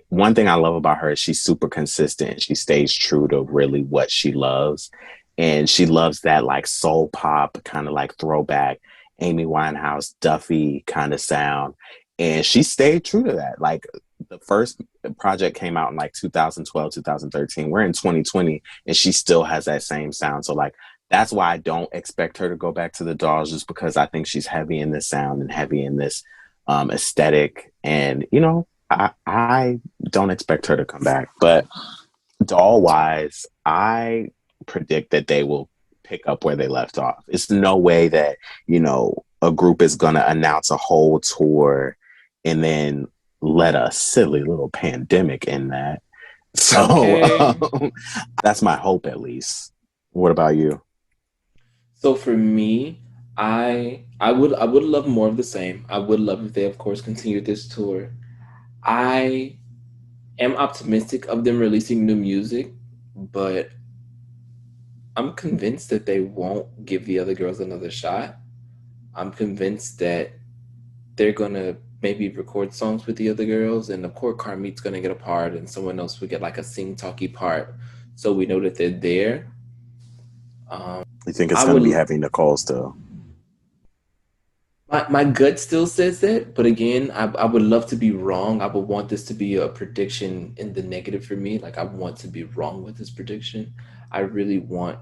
one thing I love about her is she's super consistent. She stays true to really what she loves. and she loves that like soul pop kind of like throwback Amy Winehouse Duffy kind of sound, and she stayed true to that. Like the first project came out in like 2012, 2013. We're in 2020 and she still has that same sound. So like that's why I don't expect her to go back to the Dolls, just because I think she's heavy in this sound and heavy in this aesthetic. And you know, I don't expect her to come back. But doll wise, I predict that they will pick up where they left off. It's no way that, you know, a group is going to announce a whole tour and then let a silly little pandemic in that. So Okay. that's my hope, at least. What about you? So for me, I would love more of the same. I would love if they of course continued this tour. I am optimistic of them releasing new music, but I'm convinced that they won't give the other girls another shot. I'm convinced that they're gonna maybe record songs with the other girls, and of course Carmit's gonna get a part, and someone else will get like a sing talky part, so we know that they're there. You think it's I going to be would. heavy Nicole still? My gut still says that, but again, I would love to be wrong. I would want this to be a prediction in the negative for me. Like I want to be wrong with this prediction. I really want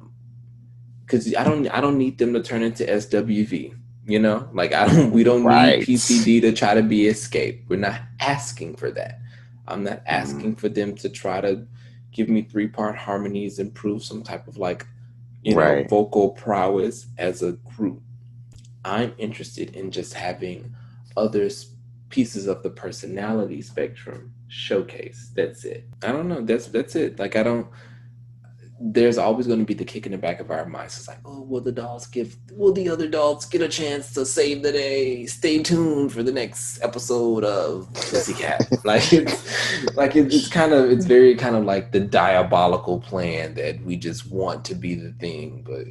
because I don't need them to turn into SWV. You know, like I don't we don't need Right. PCD to try to be Escape. We're not asking for that. I'm not Mm, asking for them to try to give me three-part harmonies and prove some type of like, right. vocal prowess as a group. I'm interested in just having other pieces of the personality spectrum showcase. That's it. I don't know. That's it. Like I don't. There's always going to be the kick in the back of our minds. It's like, oh, will the other dolls get a chance to save the day? Stay tuned for the next episode of Pussycat. It's very kind of like the diabolical plan that we just want to be the thing, but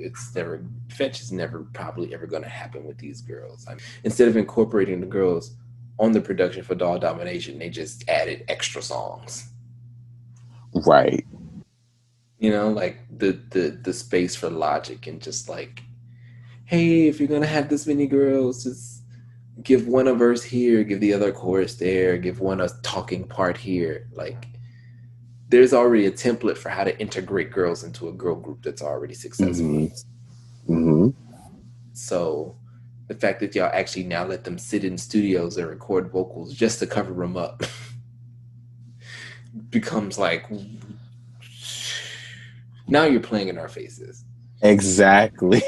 fetch is never probably ever going to happen with these girls. I mean, instead of incorporating the girls on the production for Doll Domination, they just added extra songs. Right. Like the space for logic and just like, hey, if you're gonna have this many girls, just give one a verse here, give the other chorus there, give one a talking part here. Like there's already a template for how to integrate girls into a girl group that's already successful. Hmm. Hmm. So the fact that y'all actually now let them sit in studios and record vocals just to cover them up becomes like, now you're playing in our faces. Exactly.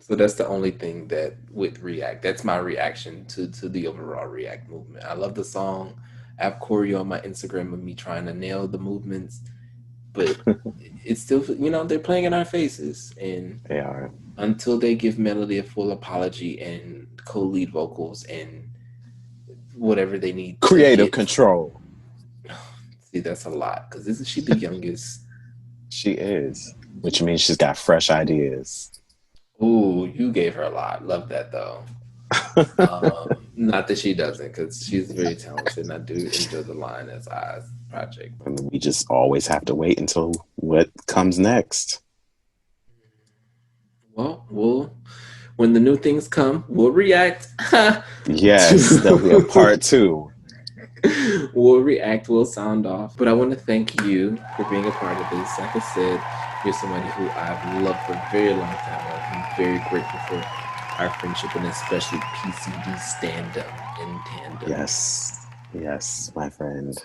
So that's the only thing that with React, that's my reaction to the overall React movement. I love the song. I have choreo on my Instagram of me trying to nail the movements, but it's still, they're playing in our faces. And They are. until they give Melody a full apology and co-lead vocals and whatever they need to Creative get, control. see, that's a lot because isn't she the youngest? She is, which means she's got fresh ideas. Ooh, you gave her a lot. Love that though. Not that she doesn't, because she's very talented, and I do enjoy the Line as Eyes project. And we just always have to wait until what comes next. Well, when the new things come, we'll react Yes, there'll be a to. part two. We'll react. We'll sound off. But I want to thank you for being a part of this. Like I said, you're somebody who I've loved for a very long time. I'm very grateful for our friendship and especially PCD stand up in tandem. Yes, yes, my friend.